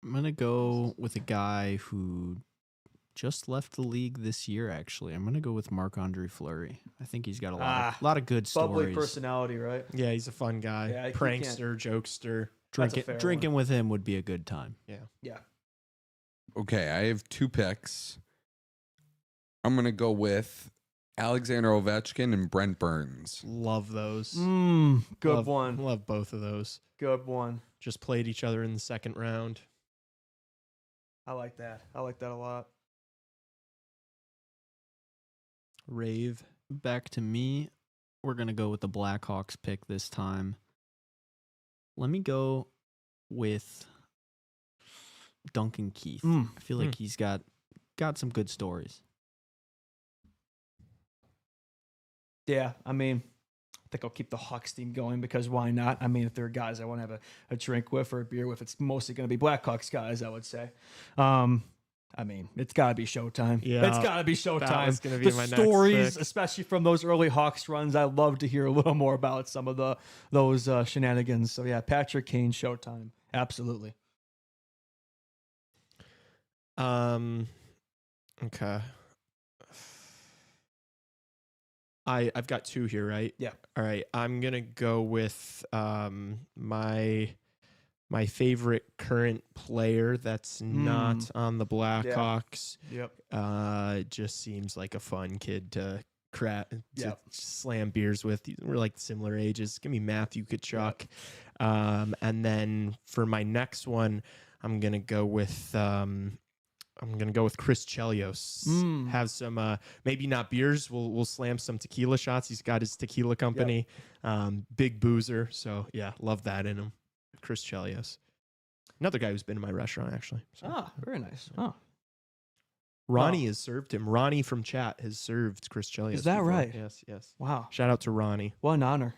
I'm going to go with a guy who just left the league this year, actually. I'm going to go with Marc-Andre Fleury. I think he's got a lot of good Bubbly stories. personality, right? Yeah, he's a fun guy. Yeah, Prankster, jokester. Drinking with him would be a good time. Yeah. Okay, I have two picks. I'm going to go with Alexander Ovechkin and Brent Burns. Love those. Good one. Love both of those. Good one. Just played each other in the second round. I like that. I like that a lot. Rave. Back to me. We're going to go with the Blackhawks pick this time. Let me go with Duncan Keith. I feel like he's got some good stories. Yeah, I mean, I think I'll keep the Hawks team going because why not? I mean, if there are guys I want to have a drink with or a beer with, it's mostly going to be Blackhawks guys, I would say. I mean, it's got to be Showtime. Yeah. It's got to be Showtime. That was gonna be the my next stories, pick. especially from those early Hawks runs, I'd love to hear a little more about some of those shenanigans. So, yeah, Patrick Kane, Showtime. Absolutely. Okay. I've got two here, right? Yeah. All right. I'm gonna go with my favorite current player that's not on the Blackhawks. Yep. Just seems like a fun kid to slam beers with. We're like similar ages. Give me Matthew Tkachuk. And then for my next one, I'm gonna go with Chris Chelios. Have some maybe not beers. We'll slam some tequila shots. He's got his tequila company. Big boozer. So yeah, love that in him. Chris Chelios. Another guy who's been in my restaurant actually. So. Very nice. Oh, Ronnie has served him. Ronnie from chat has served Chris Chelios. Is that before. right? Yes. wow. Shout out to Ronnie. What an honor.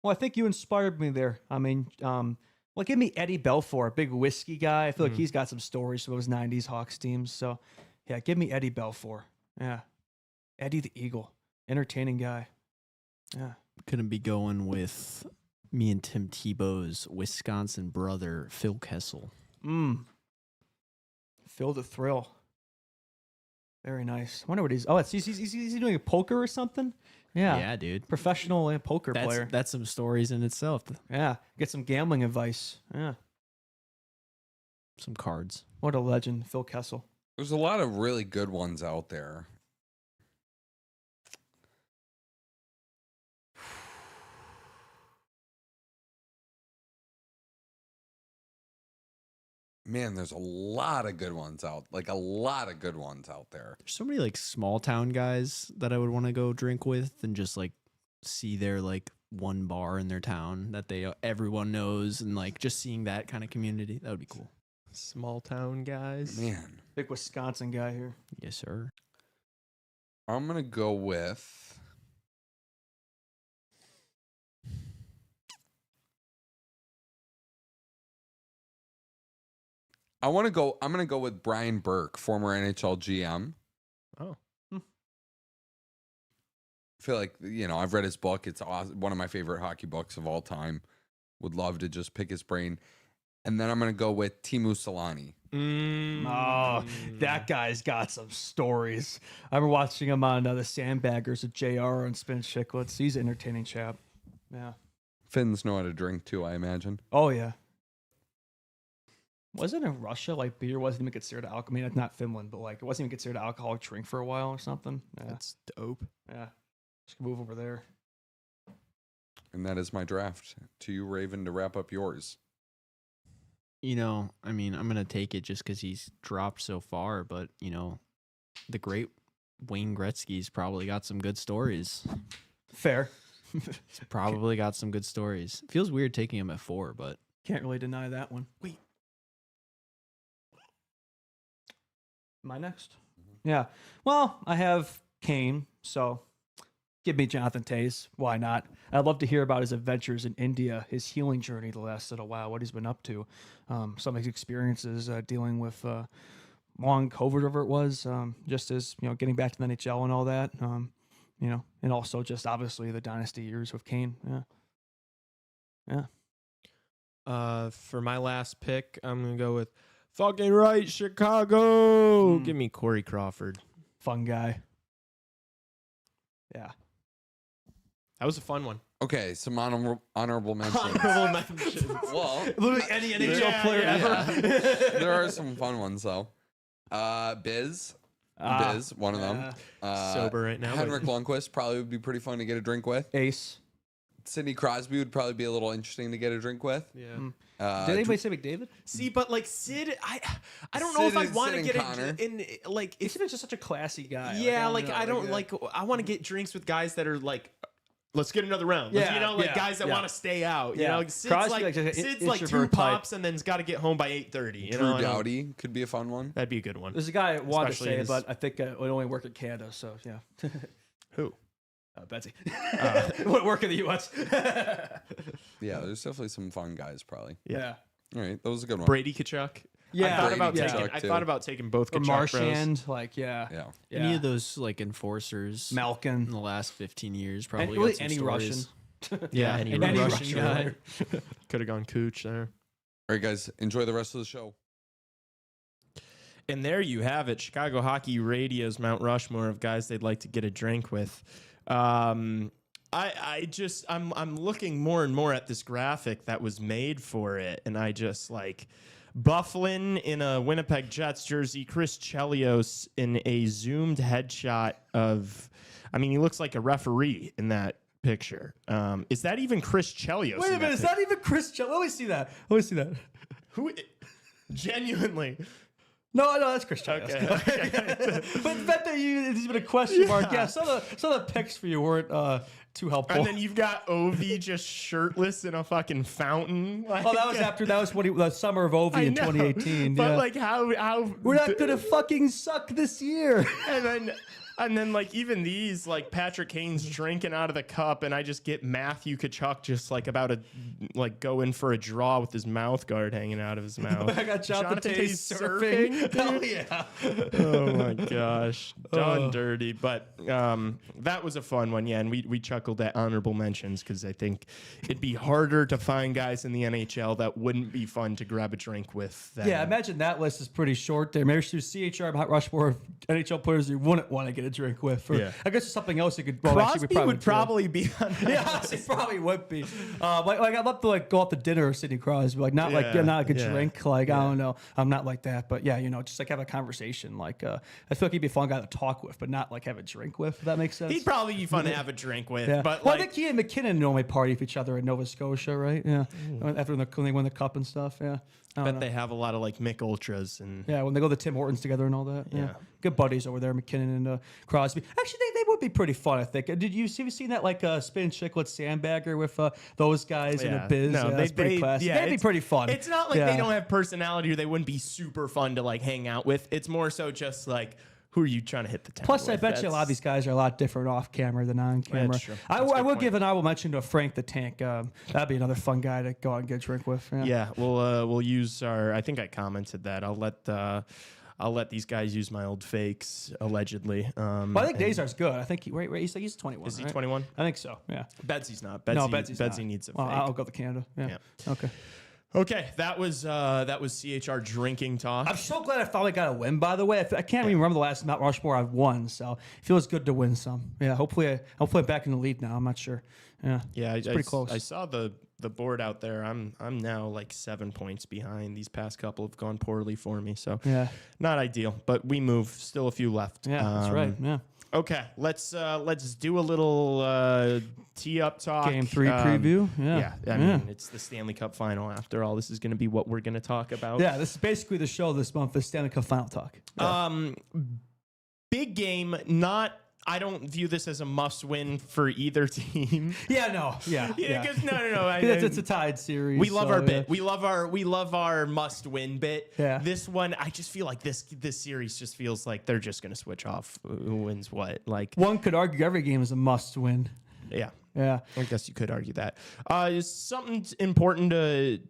Well, I think you inspired me there. I mean, well, give me Eddie Belfour, big whiskey guy. I feel like he's got some stories from those 90s Hawks teams. So, yeah, give me Eddie Belfour. Yeah. Eddie the Eagle. Entertaining guy. Yeah. Couldn't be going with me and Tim Tebow's Wisconsin brother, Phil Kessel. Phil the Thrill. Very nice. I wonder what he's... Oh, he's doing a poker or something? Yeah. Yeah, dude. Professional poker player. That's some stories in itself. Yeah. Get some gambling advice. Yeah. Some cards. What a legend, Phil Kessel. There's a lot of really good ones out there. Man, there's a lot of good ones out. Like a lot of good ones out there. There's so many like small town guys that I would want to go drink with and just like see their like one bar in their town that everyone knows, and like just seeing that kind of community. That would be cool. Small town guys. Man. Big Wisconsin guy here. Yes, sir. I'm going to go with... I'm going to go with Brian Burke, former NHL GM. Oh. I feel like, I've read his book. It's awesome. One of my favorite hockey books of all time. Would love to just pick his brain. And then I'm going to go with Teemu Selanne. Oh, that guy's got some stories. I remember watching him on the Sandbaggers with JR and Spin Chicklets. He's an entertaining chap. Yeah. Finns know how to drink too, I imagine. Oh, yeah. Wasn't in Russia, like beer wasn't even considered alcohol? I mean, not Finland, but like it wasn't even considered an alcoholic drink for a while or something. Yeah. That's dope. Yeah. Just move over there. And that is my draft. To you, Raven, to wrap up yours. I mean, I'm going to take it just because he's dropped so far, but, the great Wayne Gretzky's probably got some good stories. Fair. He's probably got some good stories. Feels weird taking him at 4, but. Can't really deny that one. Wait. Am I next? Yeah. Well, I have Kane, so give me Jonathan Toews. Why not? I'd love to hear about his adventures in India, his healing journey the last little while, what he's been up to, some of his experiences dealing with long COVID, whatever it was, just as, getting back to the NHL and all that, and also just obviously the dynasty years with Kane. Yeah. For my last pick, I'm going to go with fucking right, Chicago. Give me Corey Crawford. Fun guy. Yeah. That was a fun one. Okay, some honorable mentions. Honorable mentions. Well, Literally any NHL player ever. there are some fun ones though. Biz, one of them. Sober right now. Henrik Lundqvist probably would be pretty fun to get a drink with. Ace. Sidney Crosby would probably be a little interesting to get a drink with. Yeah. Did anybody say McDavid? See, but like Sid, I don't know if I want to get in like He's just such a classy guy. Yeah, I don't I want to get drinks with guys that are like, let's get another round. Guys that want to stay out. You know, Sid's Crosby, Sid's like 2 pops and then's got to get home by 8:30. Drew Doughty could be a fun one. That'd be a good one. There's a guy I wanted to Especially say, but I think it would only work in Canada. So yeah. Who? Betsy. Would work in the U.S. Yeah, there's definitely some fun guys probably. Yeah. All right, that was a good one. Brady Kachuk. Yeah. I thought about taking both Or Kachuk Marchand, bros. Yeah. Any of those like enforcers in Malkin. the last 15 years probably Really got some any stories. Russian. Yeah, any Russian guy. Could have gone Cooch there. All right, guys, enjoy the rest of the show. And there you have it, Chicago Hockey Radio's Mount Rushmore of guys they'd like to get a drink with. I'm looking more and more at this graphic that was made for it, and I just like Bufflin in a Winnipeg Jets jersey, Chris Chelios in a zoomed headshot of, he looks like a referee in that picture. Is that even Chris Chelios? Wait a minute, is that even Chris Chelios? Let me see that. Who? Genuinely. No, that's Christian. Okay. But bet that it's been a question mark. Yeah, some of the picks for you weren't too helpful. And then you've got Ovi just shirtless in a fucking fountain. Like, that was the summer of Ovi in 2018. But yeah. like how We're not gonna fucking suck this year. And then like even these, like Patrick Kane's drinking out of the cup, and I just get Matthew Tkachuk just like about to like go in for a draw with his mouth guard hanging out of his mouth. I got Jonathan Tays surfing. Hell yeah. Oh my gosh, done dirty. But that was a fun one, yeah. And we chuckled at honorable mentions because I think it'd be harder to find guys in the NHL that wouldn't be fun to grab a drink with. Yeah, imagine that list is pretty short there. Maybe CHR Mount Rushmore of NHL players you wouldn't want to get a drink with. Or, I guess it's something else you could. Well, Crosby actually, would probably be on that yeah, list. it probably would be. Like I'd love to like go out to dinner with Sidney Crosby, like not like a drink. Like I don't know, I'm not like that, but yeah, just like have a conversation. Like I feel like he'd be a fun guy to talk with, but not like have a drink with. If that makes sense. He'd probably be fun to have a drink with. Yeah. But well, like, I think he and McKinnon normally party with each other in Nova Scotia, right? Yeah, after when they win the cup and stuff. Yeah. I bet they have a lot of like Mick Ultras and yeah, when they go to Tim Hortons together and all that. Yeah, Yeah. good buddies over there, McKinnon and Crosby. Actually, they would be pretty fun. I think. Did you seen that like spin chiclet sandbagger with those guys in a biz? No, that's pretty classy. That'd be it's- pretty fun. It's not like they don't have personality or they wouldn't be super fun to like hang out with. It's more so just like, who are you trying to hit the town Plus, I with? bet you a lot of these guys are a lot different off camera than on camera. That's true. I That's a good will point. give an honorable mention to Frank the Tank. That'd be another fun guy to go out and get a drink with. Yeah, we'll use our. I think I commented that. I'll let these guys use my old fakes allegedly. Well, I think Dazar's good. I think he's 21. Is he right? 21? I think so. Yeah. Betsy's not. No, Betsy's not. needs a Well, fake. I'll go to Canada. Yeah. Okay. Okay, that was CHR drinking talk. I'm so glad I finally got a win. By the way, I can't even remember the last Mount Rushmore I've won, so it feels good to win some. Yeah, hopefully I'm back in the lead now. I'm not sure. Yeah, it's pretty close. I saw the board out there. I'm now like 7 points behind. These past couple have gone poorly for me, so Yeah. not ideal. But we move. Still a few left. Yeah, that's right. Yeah. Okay, let's do a little tee up talk. Game 3 preview. Yeah, I mean it's the Stanley Cup final. After all, this is going to be what we're going to talk about. Yeah, this is basically the show this month, the Stanley Cup Final Talk. Yeah. Big game. I don't view this as a must-win for either team. Yeah, no. Yeah. Yeah, 'cause no. It's a tied series. We love so, our yeah. bit. We love our must-win bit. Yeah. This one, I just feel like this series just feels like they're just going to switch off who wins what. Like, One could argue every game is a must win. yeah. Yeah. I guess you could argue that. Something important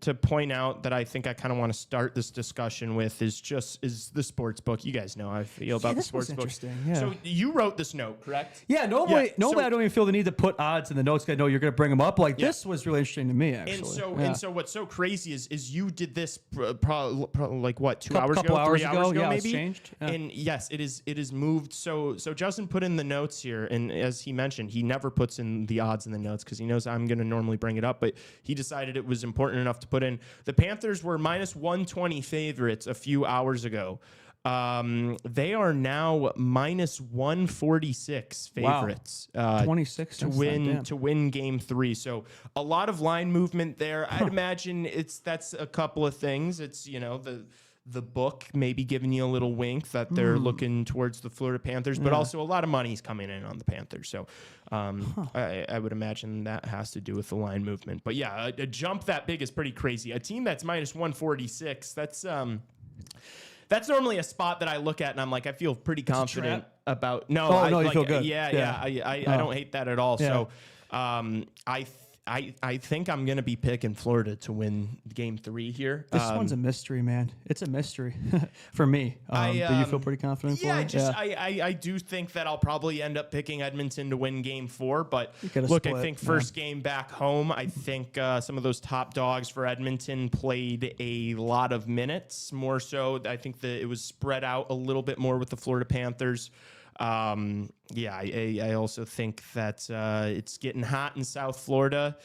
to point out that I think I kind of want to start this discussion with is the sports book. You guys know how I feel about the this was sports book. interesting, yeah. So you wrote this note, correct? Yeah, normally so- I don't even feel the need to put odds in the notes. 'Cause I know you're going to bring them up. Like this was really interesting to me, actually. And so what's so crazy is you did this probably like what 2 hours couple ago, hours 3 ago, hours ago, yeah, it's maybe. changed, yeah. And yes, it is moved. So Justin put in the notes here, and as he mentioned, he never puts in the odds in the notes because he knows I'm going to normally bring it up, but he decided it was important enough to put in. The Panthers were minus 120 favorites a few hours ago. They are now minus 146 favorites. 26 to win game 3. So a lot of line movement there. I'd imagine that's a couple of things. It's the book maybe giving you a little wink that they're looking towards the Florida Panthers, but also a lot of money's coming in on the Panthers. So I would imagine that has to do with the line movement. But yeah, a jump that big is pretty crazy. A team that's minus 146, that's normally a spot that I look at and I'm like, I feel pretty confident about. No, you feel good. Yeah. I don't hate that at all. Yeah. So I think I'm going to be picking Florida to win game 3 here. This one's a mystery, man. It's a mystery for me. Do you feel pretty confident? I do think that I'll probably end up picking Edmonton to win game 4. But look, I think first game back home, I think some of those top dogs for Edmonton played a lot of minutes. More so, I think that it was spread out a little bit more with the Florida Panthers. I also think that it's getting hot in South Florida.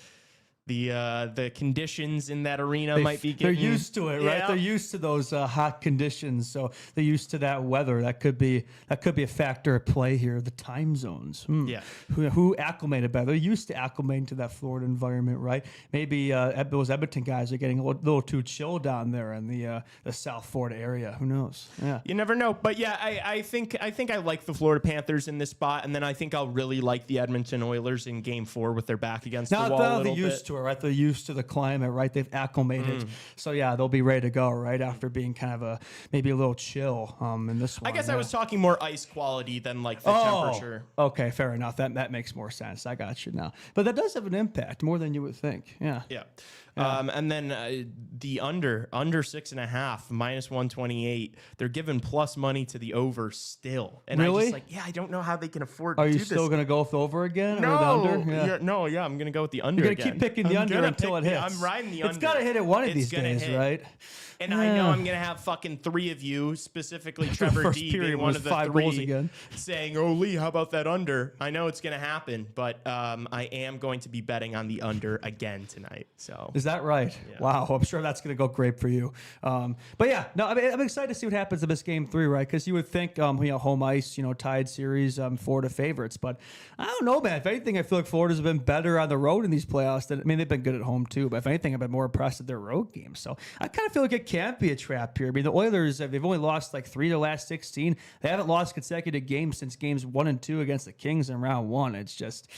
the conditions in that arena might be getting. They're used to it, right? Yeah. They're used to those hot conditions, so they're used to that weather. That could be a factor at play here. The time zones. Yeah. Who acclimated better? They're used to acclimating to that Florida environment, right? Maybe those Edmonton guys are getting a little too chill down there in the South Florida area. Who knows? Yeah. You never know, but yeah, I think I like the Florida Panthers in this spot, and then I think I'll really like the Edmonton Oilers in Game 4 with their back against the wall a They're little used bit. to it, right? They're used to the climate, right? They've acclimated, so yeah, they'll be ready to go, right? After being kind of maybe a little chill in this one. I guess I yeah. was talking more ice quality than like the temperature. Okay, fair enough. That makes more sense. I got you now. But that does have an impact more than you would think. Yeah. Yeah. And then the under 6.5 minus 128. They're giving plus money to the over still. And Really? I don't know how they can afford to Are do you this. still going to go with the over again? No, or the under? Yeah. I'm gonna go with the under. You're going to again. keep picking the I'm under gonna until pick- it hits. yeah, I'm riding the under. It's got to hit it one of It's these gonna days, hit. right? And I know I'm gonna have fucking 3 of you, specifically Trevor first D, period being one was of the 5 goals 3, again. saying, "Oh, Lee, how about that under?" I know it's gonna happen, but I am going to be betting on the under again tonight. So Is that right? Yeah. Wow, I'm sure that's going to go great for you. But yeah, no, I'm excited to see what happens in this Game 3, right? Because you would think, home ice, tied series, Florida favorites. But I don't know, man. If anything, I feel like Florida's been better on the road in these playoffs. They've been good at home too. But if anything, I've been more impressed with their road games. So I kind of feel like it can't be a trap here. I mean, the Oilers, they've only lost like 3 of the last 16. They haven't lost consecutive games since games 1 and 2 against the Kings in round 1. It's just,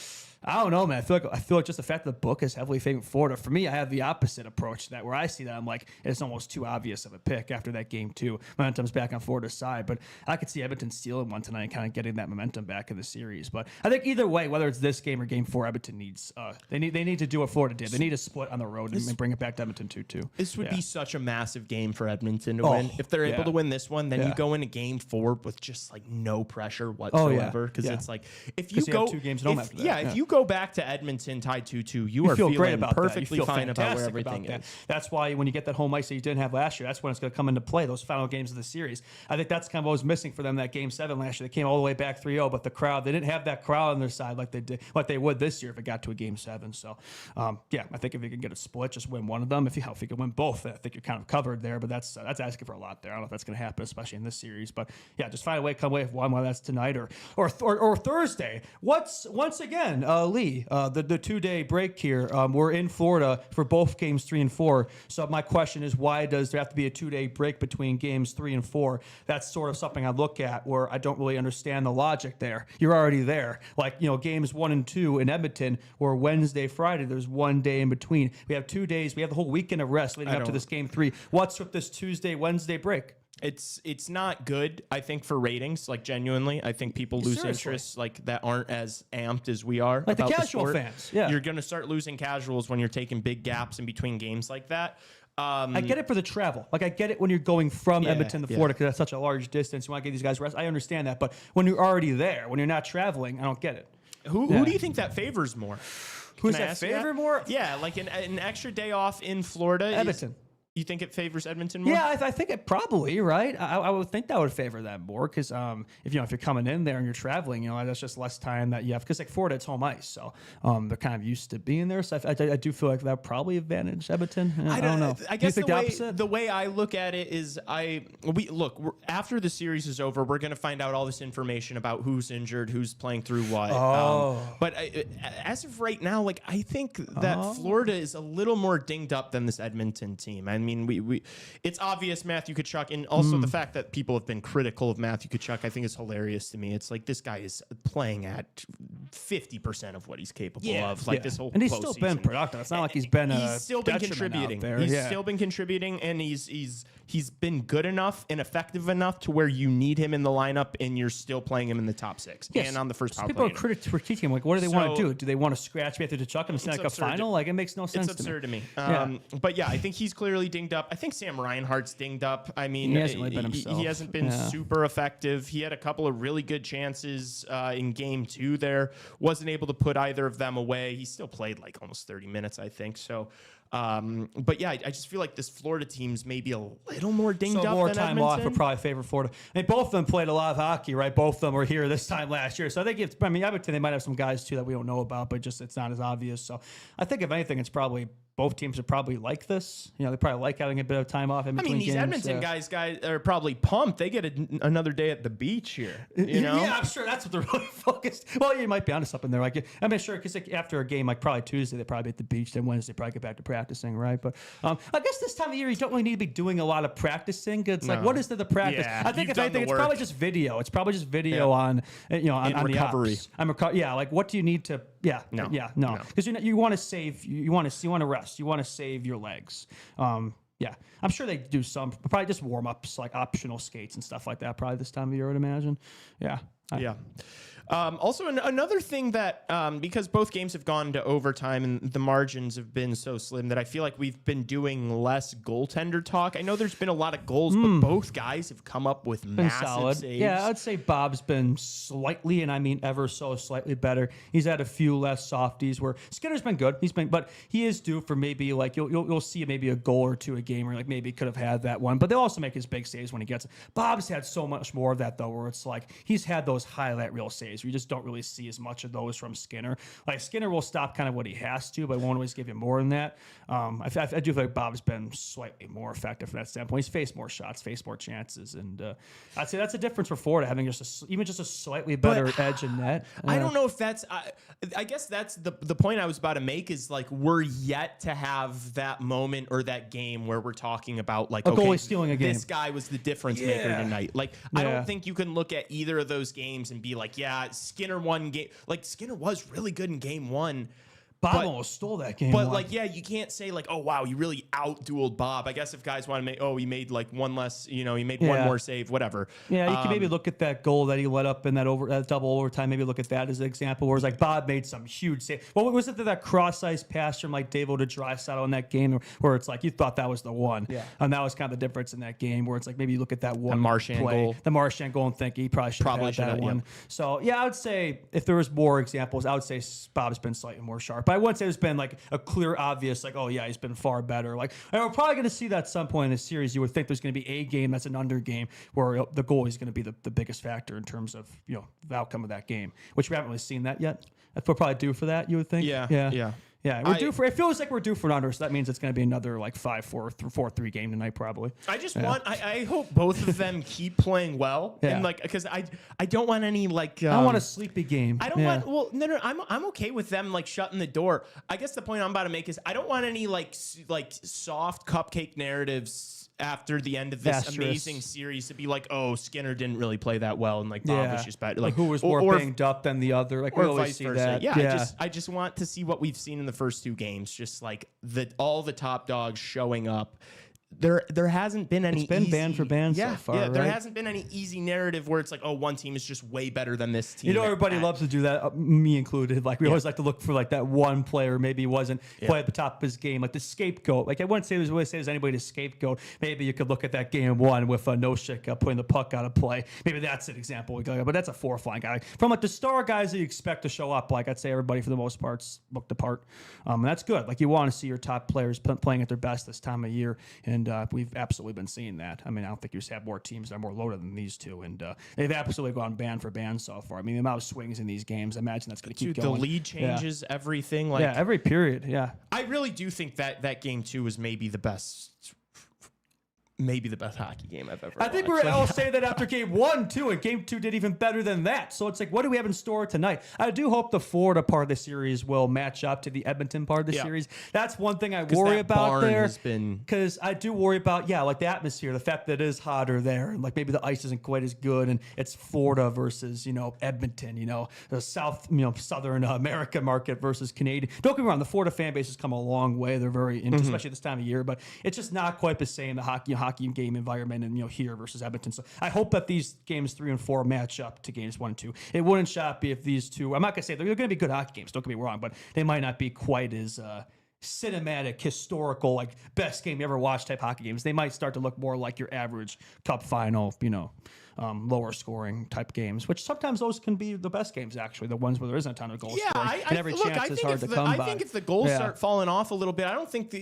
I don't know, man. I feel like just the fact that the book is heavily favoring Florida. For me, I have the opposite approach to that, where I see that I'm like, it's almost too obvious of a pick after that game 2. Momentum's back on Florida's side, but I could see Edmonton stealing one tonight and kind of getting that momentum back in the series. But I think either way, whether it's this game or Game 4, Edmonton needs they need to do what Florida did. They need to split on the road and bring it back to Edmonton 2-2. this would be such a massive game for Edmonton to Oh, win. If they're able yeah. to win this one, then you Yeah. go into Game 4 with just like no pressure whatsoever. Because Yeah. it's like if you 'Cause you have go 2 games at home if- after that. yeah, Yeah. if you go back to Edmonton tied 2-2, you are feel feeling great about that. You perfectly feel fine about where fantastic everything about is. that. That's why when you get that home ice that you didn't have last year, that's when it's going to come into play, those final games of the series. I think that's kind of what was missing for them that Game 7 last year. They came all the way back 3-0, but the crowd, they didn't have that crowd on their side like they would this year if it got to a Game 7. So, I think if you can get a split, just win one of them. If you can win both, I think you're kind of covered there, but that's asking for a lot there. I don't know if that's going to happen, especially in this series. But yeah, just find a way, come away with one, whether that's tonight or Thursday. Once again, Lee, the 2-day break here. We're in Florida for both games 3 and 4. So my question is, why does there have to be a 2-day break between games 3 and 4? That's sort of something I look at where I don't really understand the logic there. You're already there. Like, games 1 and 2 in Edmonton were Wednesday, Friday. There's 1 day in between. We have 2 days. We have the whole weekend of rest leading up to this game 3. What's with this Tuesday, Wednesday break? It's not good, I think, for ratings. Like, genuinely, I think people lose Seriously. interest like that aren't as amped as we are. Like the about casual sport. fans, yeah. You're gonna start losing casuals when you're taking big gaps in between games like that. I get it for the travel. Like, I get it when you're going from Edmonton to yeah. Florida because that's such a large distance. You want to give these guys rest. I understand that. But when you're already there, when you're not traveling, I don't get it. Who do you think that favors more? Who's Can I that ask you favor more? Yeah, like an extra day off in Florida. Edmonton. You think it favors Edmonton more? Yeah, I think it probably, right? I would think that would favor that more because if you're coming in there and you're traveling, that's just less time that you have. Because like Florida, it's home ice, so they're kind of used to being there. So I do feel like that would probably advantage Edmonton. I don't know. I Do you guess think the opposite? the way I look at it is after the series is over, we're going to find out all this information about who's injured, who's playing through what. But as of right now, like I think that Florida is a little more dinged up than this Edmonton team. I mean, we it's obvious Matthew Tkachuk, and also the fact that people have been critical of Matthew Tkachuk, I think is hilarious to me. It's like this guy is playing at 50% of what he's capable of. Like this whole and he's still been postseason. productive. It's not like he's been He's still been detriment out contributing. there. He's Yeah. still been contributing, and he's been good enough and effective enough to where you need him in the lineup, and you're still playing him in the top 6 Yes. and on the first power People play. are critiquing him. Like, what do they want So- to do? Do they want to scratch Matthew Tkachuk and send like a absurd. final? Like, it makes no sense It's absurd to me. Yeah. But yeah, I think he's clearly dinged up. I think Sam Reinhart's dinged up. I mean, He hasn't really been himself. He hasn't been Yeah. super effective. He had a couple of really good chances in game 2 there. wasn't able to put either of them away. He still played like almost 30 minutes, I think. So, but yeah, I just feel like this Florida team's maybe a little more dinged up more than time Edmonton. off would probably favor Florida. I mean, both of them played a lot of hockey, right? Both of them were here this time last year. So I think Edmonton, they might have some guys too that we don't know about, but just it's not as obvious. So I think if anything, it's probably both teams would probably like this. They probably like having a bit of time off in between these games. Edmonton guys are probably pumped. They get another day at the beach here. Yeah, I'm sure that's what they're really focused. Well, you might be onto something there. Sure, because after a game, like probably Tuesday, they probably be at the beach. Then Wednesday, probably get back to practicing, right? But I guess this time of year, you don't really need to be doing a lot of practicing. It's like, what is the practice? Yeah, I think you've if done anything, the it's work. probably just video. It's probably just video on on recovery. the ops. Yeah, like what do you need to? No, because you want to save. You want to rest. You want to save your legs. Yeah, I'm sure they do some, probably just warm ups, like optional skates and stuff like that. Probably this time of year, I would imagine. Yeah. Yeah. Also, another thing that, because both games have gone to overtime and the margins have been so slim, that I feel like we've been doing less goaltender talk. I know there's been a lot of goals, but both guys have come up with massive solid saves. Yeah, I'd say Bob's been slightly, and I mean ever so slightly better. He's had a few less softies. Where Skinner's been good. But he is due for maybe like you'll see maybe a goal or two a game, or like maybe could have had that one. But they'll also make his big saves when he gets it. Bob's had so much more of that though, where it's like he's had those highlight reel saves. You just don't really see as much of those from Skinner. Like Skinner will stop kind of what he has to, but won't always give you more than that. I do feel like Bob's been slightly more effective from that standpoint. He's faced more shots, faced more chances, and I'd say that's a difference for Florida, having even just a slightly better edge in net. I don't know if that's. I guess that's the point I was about to make is like we're yet to have that moment or that game where we're talking about like a goalie stealing a game. This guy was the difference maker tonight. Like I don't think you can look at either of those games and be like, yeah, Skinner won game. Like Skinner was really good in game one. Bob almost stole that game. But like, yeah, you can't say like, oh wow, you really outdueled Bob. I guess if guys want to make, he made like one less, he made one more save, whatever. Yeah, you can maybe look at that goal that he let up in that double overtime. Maybe look at that as an example where it's like Bob made some huge save. What was it that cross-ice pass from like Davo to Draisaitl in that game where it's like you thought that was the one, and that was kind of the difference in that game where it's like maybe you look at that one Marchand goal, the Marchand goal, and think he probably should have that one. Yep. So yeah, I would say if there was more examples, I would say Bob's been slightly more sharp. But I wouldn't say there's been like a clear, obvious, like, oh yeah, he's been far better. Like, and we're probably going to see that at some point in the series. You would think there's going to be a game that's an under game where the goalie is going to be the biggest factor in terms of the outcome of that game, which we haven't really seen that yet. We're probably due for that. You would think. Yeah, we're due for. It feels like we're due for an under, so that means it's going to be another like 5-4, 4-3 game tonight, probably. I just want. I hope both of them keep playing well, and like because I don't want any like. I don't want a sleepy game. I don't want. Well, no. I'm okay with them like shutting the door. I guess the point I'm about to make is I don't want any like soft cupcake narratives after the end of this amazing series to be like, oh, Skinner didn't really play that well, and like Bob was just bad. Like who was more banged up than the other? Like we always see that. Yeah, I just want to see what we've seen in the first two games. Just like all the top dogs showing up. There hasn't been any. It's been band for band so far. Yeah, there right? hasn't been any easy narrative where it's like, oh, one team is just way better than this team. Everybody loves to do that, me included. Like we always like to look for like that one player maybe wasn't quite at the top of his game, like the scapegoat. Like I wouldn't say there's anybody to scapegoat. Maybe you could look at that game one with Noshik putting the puck out of play. Maybe that's an example. But that's a fourth-line guy. From like the star guys that you expect to show up, like I'd say everybody for the most part's looked apart. And that's good. Like you want to see your top players playing at their best this time of year, and we've absolutely been seeing that. I mean, I don't think you just have more teams that are more loaded than these two, and they've absolutely gone band for band so far. I mean, the amount of swings in these games, I imagine that's going to keep going. The lead changes everything. Like every period. Yeah, I really do think that game two was maybe the best hockey game I've ever watched. I think we're all saying that after game one, too, and game two did even better than that. So it's like, what do we have in store tonight? I do hope the Florida part of the series will match up to the Edmonton part of the series. That's one thing I worry about there. Because I do worry about, like the atmosphere, the fact that it is hotter there, and like maybe the ice isn't quite as good, and it's Florida versus, Edmonton, the Southern America market versus Canadian. Don't get me wrong, the Florida fan base has come a long way. They're very into, especially this time of year, but it's just not quite the same, the hockey game environment and here versus Edmonton. So I hope that these games 3 and 4 match up to games 1 and 2. It wouldn't shock me if these two, I'm not gonna say they're gonna be good hockey games, don't get me wrong, but they might not be quite as cinematic, historical, like best game you ever watched type hockey games. They might start to look more like your average cup final, lower scoring type games, which sometimes those can be the best games, actually, the ones where there isn't a ton of goal scoring. And every chance is hard to come by. I think if the goals start falling off a little bit, I don't think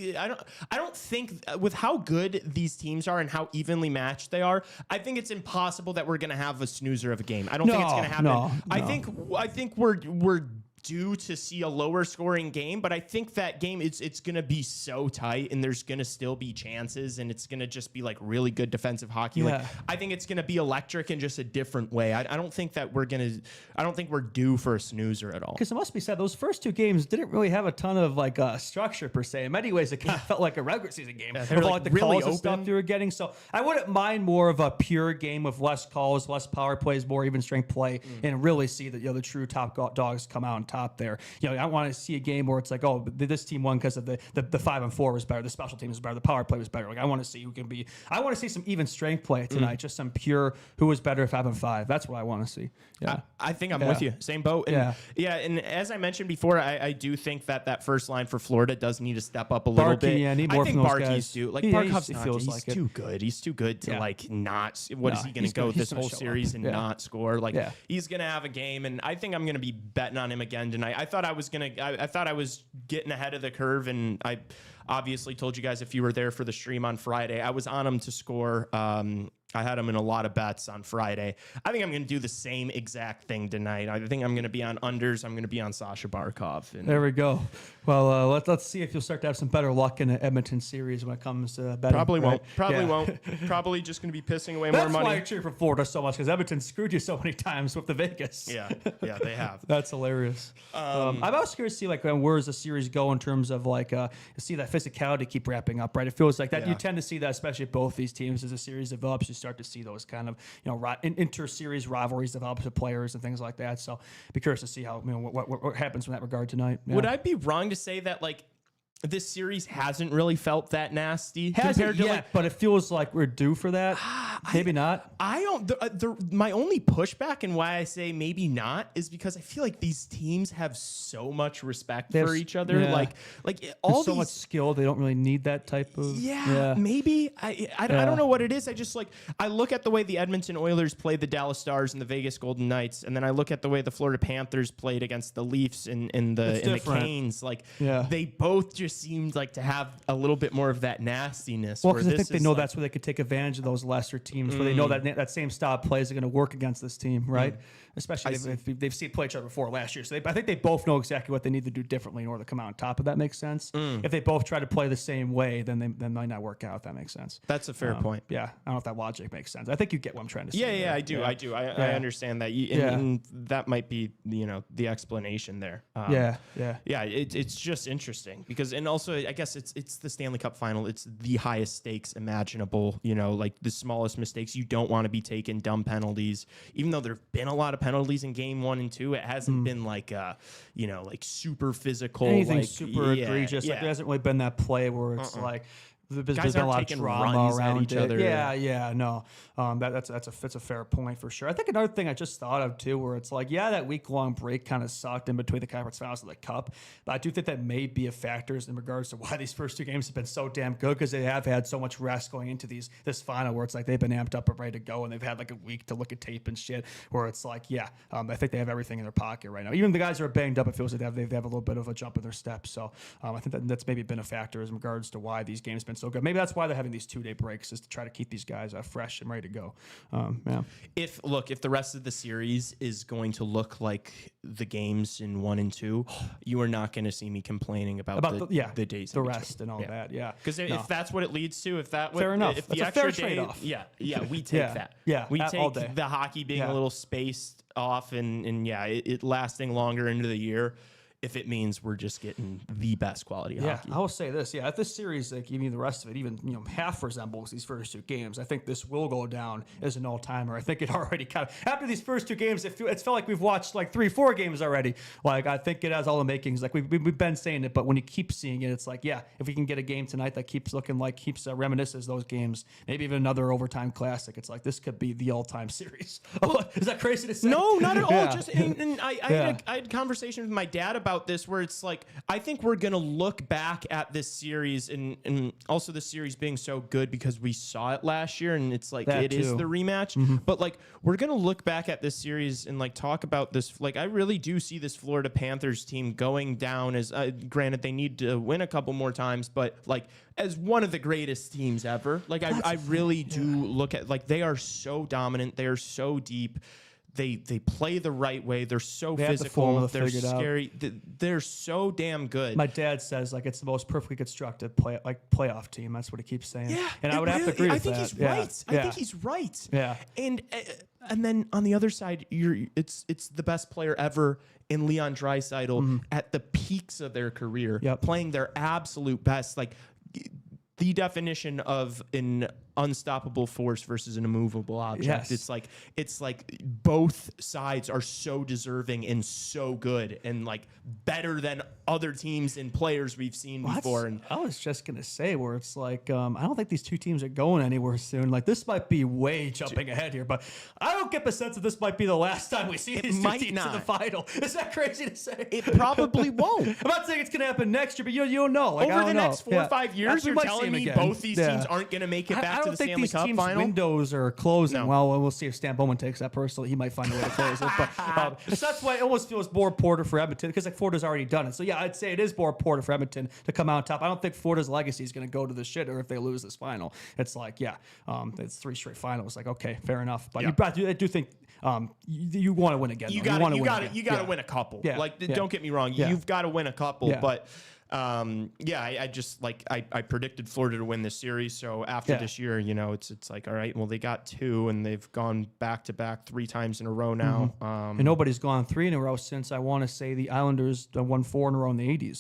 with how good these teams are and how evenly matched they are, I think it's impossible that we're going to have a snoozer of a game. I don't think it's going to happen. No. I think we're due to see a lower scoring game, but I think that game it's going to be so tight and there's going to still be chances and it's going to just be like really good defensive hockey. Yeah. Like I think it's going to be electric in just a different way. I don't think we're due for a snoozer at all. Because it must be said, those first two games didn't really have a ton of like structure per se. In many ways, it kind of felt like a regular season game with all like the really calls and stuff you were getting. So I wouldn't mind more of a pure game with less calls, less power plays, more even strength play, and really see that the true top dogs come out on top there. I want to see a game where it's like, oh, this team won because of the 5-4 was better, the special team was better, the power play was better. Like I want to see who can be. I want to see some even strength play tonight, just some pure who was better 5-5. That's what I want to see. Yeah, I think I'm with you. Same boat. And and as I mentioned before, I do think that first line for Florida does need to step up a little bit. Yeah, need more I think from those Barkey's guys. due. Like Barkov's he's too good. He's too good to like not. What is he going to go this whole series and not score? Like he's going to have a game, and I think I'm going to be betting on him again tonight. I thought I was getting ahead of the curve, and I obviously told you guys if you were there for the stream on Friday, I was on him to score. I had him in a lot of bets on Friday. I think I'm going to do the same exact thing tonight. I think I'm going to be on unders. I'm going to be on Sasha Barkov. And there we go. Well, let's see if you'll start to have some better luck in the Edmonton series when it comes to betting. Probably right? won't. Probably just going to be pissing away That's more money. why I cheer for Florida so much, because Edmonton screwed you so many times with the Vegas. Yeah, they have. That's hilarious. I'm also curious to see where does the series go in terms of see that physicality keep wrapping up, right? It feels like that you tend to see that, especially if both these teams as the series develops, you start to see those kind of inter-series rivalries develop with players and things like that. So be curious to see how what happens in that regard tonight. Yeah. Would I be wrong to say that this series hasn't really felt that nasty compared to but it feels like we're due for that. Maybe not. I don't. My only pushback and why I say maybe not is because I feel like these teams have so much respect for each other. Yeah. Like There's so much skill, they don't really need that type of. Yeah. Maybe I don't know what it is. I just I look at the way the Edmonton Oilers played the Dallas Stars and the Vegas Golden Knights, and then I look at the way the Florida Panthers played against the Leafs and the Canes. They both just seemed to have a little bit more of that nastiness. Well, because I think they know that's where they could take advantage of those lesser teams, where they know that same style of plays are going to work against this team, right? Especially if they've seen play each other before last year. So I think they both know exactly what they need to do differently in order to come out on top. If that makes sense. If they both try to play the same way, then they might not work out. If that makes sense. That's a fair point. Yeah, I don't know if that logic makes sense. I think you get what I'm trying to say. Yeah, I do. I understand that. And that might be the explanation there. It's just interesting because, and also I guess it's the Stanley Cup final. It's the highest stakes imaginable. The smallest mistakes. You don't want to be taking dumb penalties, even though there've been a lot of penalties in game 1 and 2. It hasn't been super physical, anything super egregious. There hasn't really been that play where it's there's been a lot of drama around each other. That's a fair point for sure. I think another thing I just thought of too, where it's that week-long break kind of sucked in between the conference finals and the cup, but I do think that may be a factor in regards to why these first two games have been so damn good, because they have had so much rest going into this final, where it's they've been amped up and ready to go, and they've had a week to look at tape and shit, where it's I think they have everything in their pocket right now. Even the guys who are banged up, it feels like they have a little bit of a jump in their step. So I think that's maybe been a factor in regards to why these games have been so good. Maybe that's why they're having these 2-day breaks, is to try to keep these guys fresh and ready to go. If the rest of the series is going to look like the games in 1 and 2, you are not going to see me complaining about the days, the rest, and all that. Yeah, because if that's what it leads to, fair enough. If the that's extra a fair trade-off. We take that. Yeah, we all take day. the hockey being a little spaced off, and it lasting longer into the year, if it means we're just getting the best quality hockey. I will say this. If this series, even the rest of it, even half resembles these first two games, I think this will go down as an all-timer. I think it already kind of, after these first two games, it's felt like we've watched 3-4 games already. I think it has all the makings. We've been saying it, but when you keep seeing it, it's if we can get a game tonight that keeps looking reminisces those games, maybe even another overtime classic. It's this could be the all-time series. Is that crazy to say? No, not at all. Just I had a conversation with my dad about about this where it's like, I think we're going to look back at this series and also the series being so good because we saw it last year and it's like, That it is too. the rematch. But like, we're going to look back at this series and like talk about this. Like, I really do see this Florida Panthers team going down as, granted, they need to win a couple more times, but like, as one of the greatest teams ever. Like, I really do look at, like, they are so dominant. They are so deep. They play the right way. They're so They have the physical. formula They're figured out. scary. They're so damn good. My dad says like it's the most perfectly constructed playoff team. That's what he keeps saying. Yeah, and I it would have to really- agree I with think that. he's Yeah. right. I Yeah. think he's right. Yeah. And then on the other side, it's the best player ever in Leon Draisaitl at the peaks of their career, Yep. playing their absolute best. Like the definition of an unstoppable force versus an immovable object. Yes. It's like both sides are so deserving and so good and like better than other teams and players we've seen before. And I was just gonna say where it's like I don't think these two teams are going anywhere soon. Like this might be way jumping ahead here, but I don't get the sense that this might be the last time we see these two might teams in the not. final. Is that crazy to say? it probably won't. I'm not saying it's gonna happen next year, but you don't know. Like, I Over don't the know. next 4 or 5 years, We you're might see telling them me again. both these Yeah. teams aren't going to make it I back don't to the think Stanley these Cup teams' final? windows are closing. No. Well, we'll see if Stan Bowman takes that personally. He might find a way to close it. But so that's why it almost feels more Porter for Edmonton because like Florida's already done it. So yeah, I'd say it is more Porter for Edmonton to come out on top. I don't think Florida's legacy is going to go to the shitter if they lose this final. It's like it's 3 straight finals. Like okay, fair enough. But I do think you want to win again. You though. got wanna to win again. got to Yeah. win a couple. Yeah. Like Yeah. don't get me wrong, Yeah. you've got to win a couple, Yeah. but I just like I predicted Florida to win this series. So after Yeah. this year, it's like all right, well they got 2 and they've gone back to back 3 times in a row now. And nobody's gone 3 in a row since I want to say the Islanders won 4 in a row in the 80s.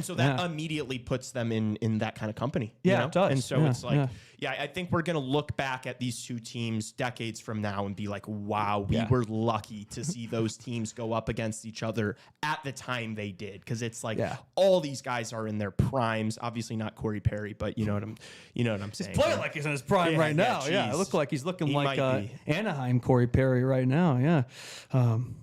So That yeah. immediately puts them in that kind of company. Yeah, it does. And so Yeah, it's like, yeah. I think we're gonna look back at these two teams decades from now and be like, wow, we Yeah. were lucky to see those teams go up against each other at the time they did. Because it's like Yeah. all these guys are in their primes. Obviously not Corey Perry, but you know what I'm saying. Playing like he's in his prime Yeah, right yeah, now. Yeah, it geez. look like he's looking He like might be. Anaheim Corey Perry right now. Yeah.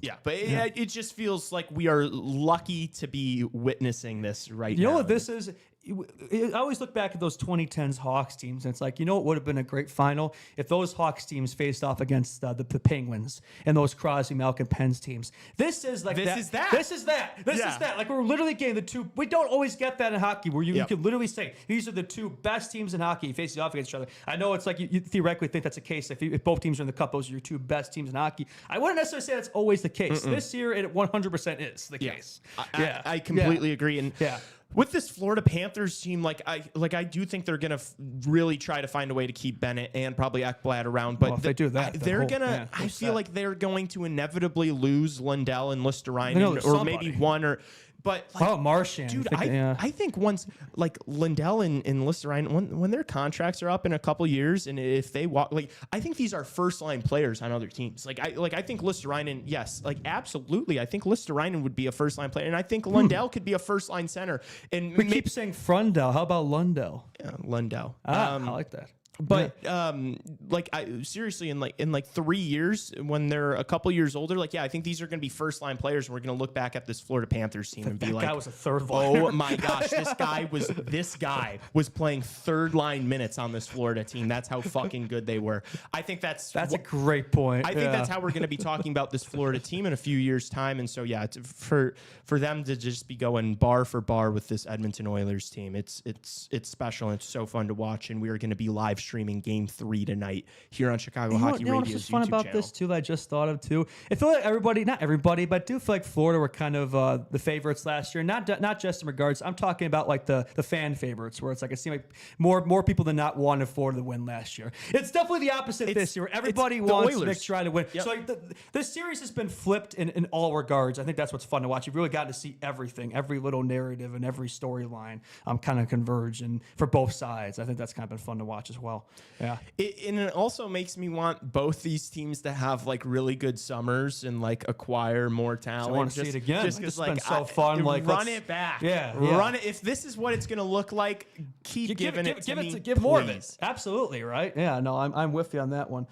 Yeah, but it just feels like we are lucky to be witnessing this right now. You know what this is? I always look back at those 2010s Hawks teams, and it's like, you know what would have been a great final? If those Hawks teams faced off against the Penguins and those Crosby, Malkin, Pens teams. This is like This that. is that. This is that. This Yeah. is that. Like, we're literally getting the two. We don't always get that in hockey where you Yep. can literally say, these are the two best teams in hockey facing off against each other. I know it's like you theoretically think that's the case. If both teams are in the cup, those are your two best teams in hockey. I wouldn't necessarily say that's always the case. This year, it 100% is the case. I completely agree. And Yeah. with this Florida Panthers team, I do think they're gonna really try to find a way to keep Bennett and probably Ekblad around. But Well, if they do that, then they're whole- gonna. yeah, I they're feel set. like they're going to inevitably lose Lundell and They know Listerainen, there's or maybe somebody. one or. But like, Oh, Marchand. dude, Yeah. I think once like Lundell and Listerainen, when their contracts are up in a couple years, and if they walk, like I think these are first line players on other teams. I think Listerainen, yes, like absolutely, I think Listerainen would be a first line player, and I think Lundell could be a first line center. And We keep saying Frundell. How about Lundell? Lundell. I like that. But seriously, in 3 years, when they're a couple years older, I think these are going to be first line players, and we're going to look back at this Florida Panthers team and be That like, guy was a third oh liner. my gosh, this guy was playing third line minutes on this Florida team. That's how fucking good they were. I think that's a great point. I think that's how we're going to be talking about this Florida team in a few years' time. And so, yeah, for them to just be going bar for bar with this Edmonton Oilers team, it's special and it's so fun to watch. And we are going to be live streaming Game 3 tonight here on Chicago Hockey you know what's Radio's just fun YouTube about channel. this too that I just thought of too? I feel like everybody, not everybody, but I do feel like Florida were kind of the favorites last year. Not just in regards. I'm talking about like the fan favorites, where it's like it seemed like more people than not wanted Florida to win last year. It's definitely the opposite this year. Where everybody it's the wants Oilers. Nick Tri to win. Yep. So like this series has been flipped in all regards. I think that's what's fun to watch. You've really gotten to see everything, every little narrative and every storyline kind of converge, and for both sides. I think that's kind of been fun to watch as well. Yeah. And it also makes me want both these teams to have like really good summers and like acquire more talent. I want to see it again. Just This because has been so fun. Like, run let's- it back. Yeah, Run it. If this is what it's going to look like, keep giving it to me. Give more of it. please. Absolutely, right? Yeah, no, I'm with you on that one.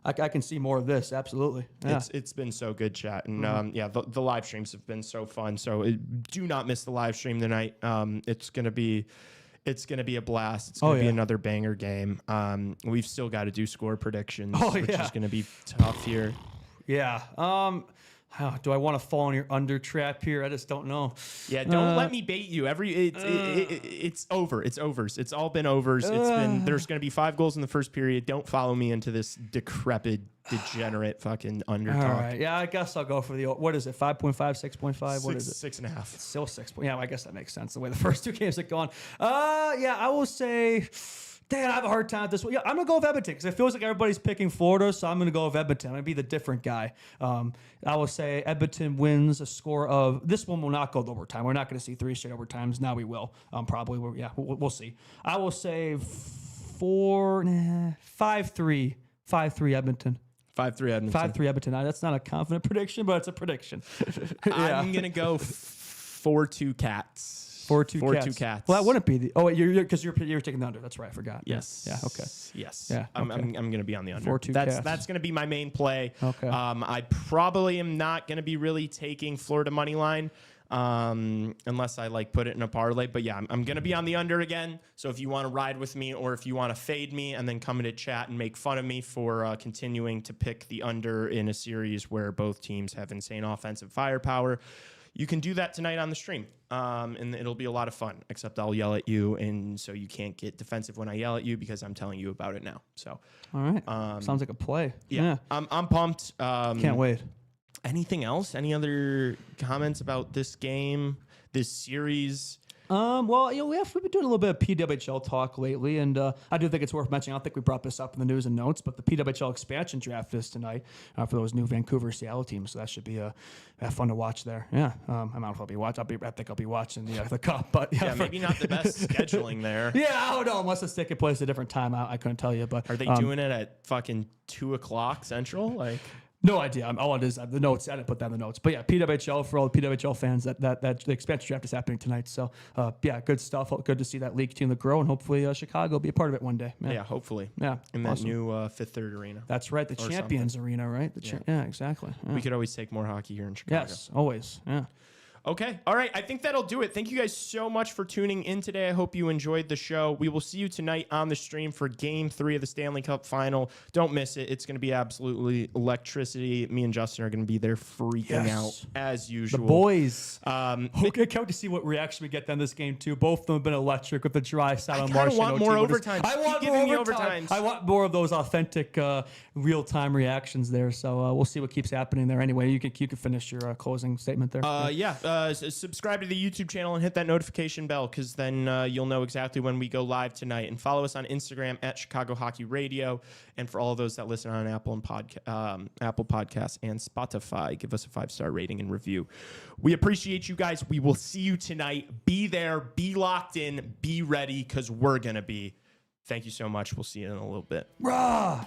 I can see more of this. Absolutely. Yeah. It's been so good, chat, and the live streams have been so fun. So do not miss the live stream tonight. It's gonna be a blast. It's gonna be another banger game. We've still got to do score predictions, which is gonna be tough here. Yeah. Do I want to fall in your under trap here? I just don't know. Yeah, don't let me bait you. It's over. It's overs. It's all been overs. There's going to be 5 goals in the first period. Don't follow me into this decrepit, degenerate fucking under talk. All right. Yeah, I guess I'll go for what is it? 5.5, 6.5? What is it? 6.5. It's still 6. Yeah, I guess that makes sense the way the first 2 games have gone. Yeah, I will say. Dang, I have a hard time with this one. Yeah, I'm going to go with Edmonton because it feels like everybody's picking Florida, so I'm going to go with Edmonton. I'm going to be the different guy. I will say Edmonton wins a score of... This one will not go to overtime. We're not going to see 3 straight overtimes. Now we will. Probably. We'll see. I will say 5-3. 5-3 Edmonton. 5-3 Edmonton. 5-3 Edmonton. That's not a confident prediction, but it's a prediction. I'm going to go 4-2 Cats. 4-2 Cats. Well, that wouldn't be the... Oh, wait, because you're taking the under. That's right. I forgot. Yes. Yeah. Okay. Yes. Yeah. I'm going to be on the under. 4-2 Cats. That's going to be my main play. Okay. I probably am not going to be really taking Florida money line unless I put it in a parlay. But yeah, I'm going to be on the under again. So if you want to ride with me or if you want to fade me and then come into chat and make fun of me for continuing to pick the under in a series where both teams have insane offensive firepower, you can do that tonight on the stream, and it'll be a lot of fun, except I'll yell at you, and so you can't get defensive when I yell at you because I'm telling you about it now. So, all right. Sounds like a play. Yeah. I'm pumped. Can't wait. Anything else? Any other comments about this game, this series? Well, we've been doing a little bit of PWHL talk lately, and I do think it's worth mentioning. I don't think we brought this up in the news and notes, but the PWHL expansion draft is tonight for those new Vancouver Seattle teams, so that should be fun to watch there. Yeah, I don't know if I'll be watching. I think I'll be watching the cup, but maybe not the best scheduling there. Yeah, I don't know unless it's taking place at a different time. I couldn't tell you, but are they doing it at fucking 2:00 Central? No idea. All it is the notes. I didn't put that in the notes. But yeah, PWHL for all the PWHL fans. That the expansion draft is happening tonight. So good stuff. Good to see that league team to grow, and hopefully Chicago will be a part of it one day. Yeah, hopefully. Yeah, in that new Fifth Third Arena. That's right, the Champions Arena, right? Yeah, exactly. Yeah. We could always take more hockey here in Chicago. Yes, always. Yeah. Okay. All right. I think that'll do it. Thank you guys so much for tuning in today. I hope you enjoyed the show. We will see you tonight on the stream for Game 3 of the Stanley Cup Final. Don't miss it. It's going to be absolutely electricity. Me and Justin are going to be there freaking out as usual. The boys. Okay, can't wait to see what reaction we get on this game, too. Both of them have been electric with the dry side on March. I want more overtime. I want more overtime. I want more of those authentic real-time reactions there. So we'll see what keeps happening there. Anyway, you can finish your closing statement there. Subscribe to the YouTube channel and hit that notification bell because then you'll know exactly when we go live tonight. And follow us on Instagram at Chicago Hockey Radio. And for all of those that listen on Apple Podcasts and Spotify, give us a 5-star rating and review. We appreciate you guys. We will see you tonight. Be there, be locked in, be ready because we're going to be. Thank you so much. We'll see you in a little bit. Rah!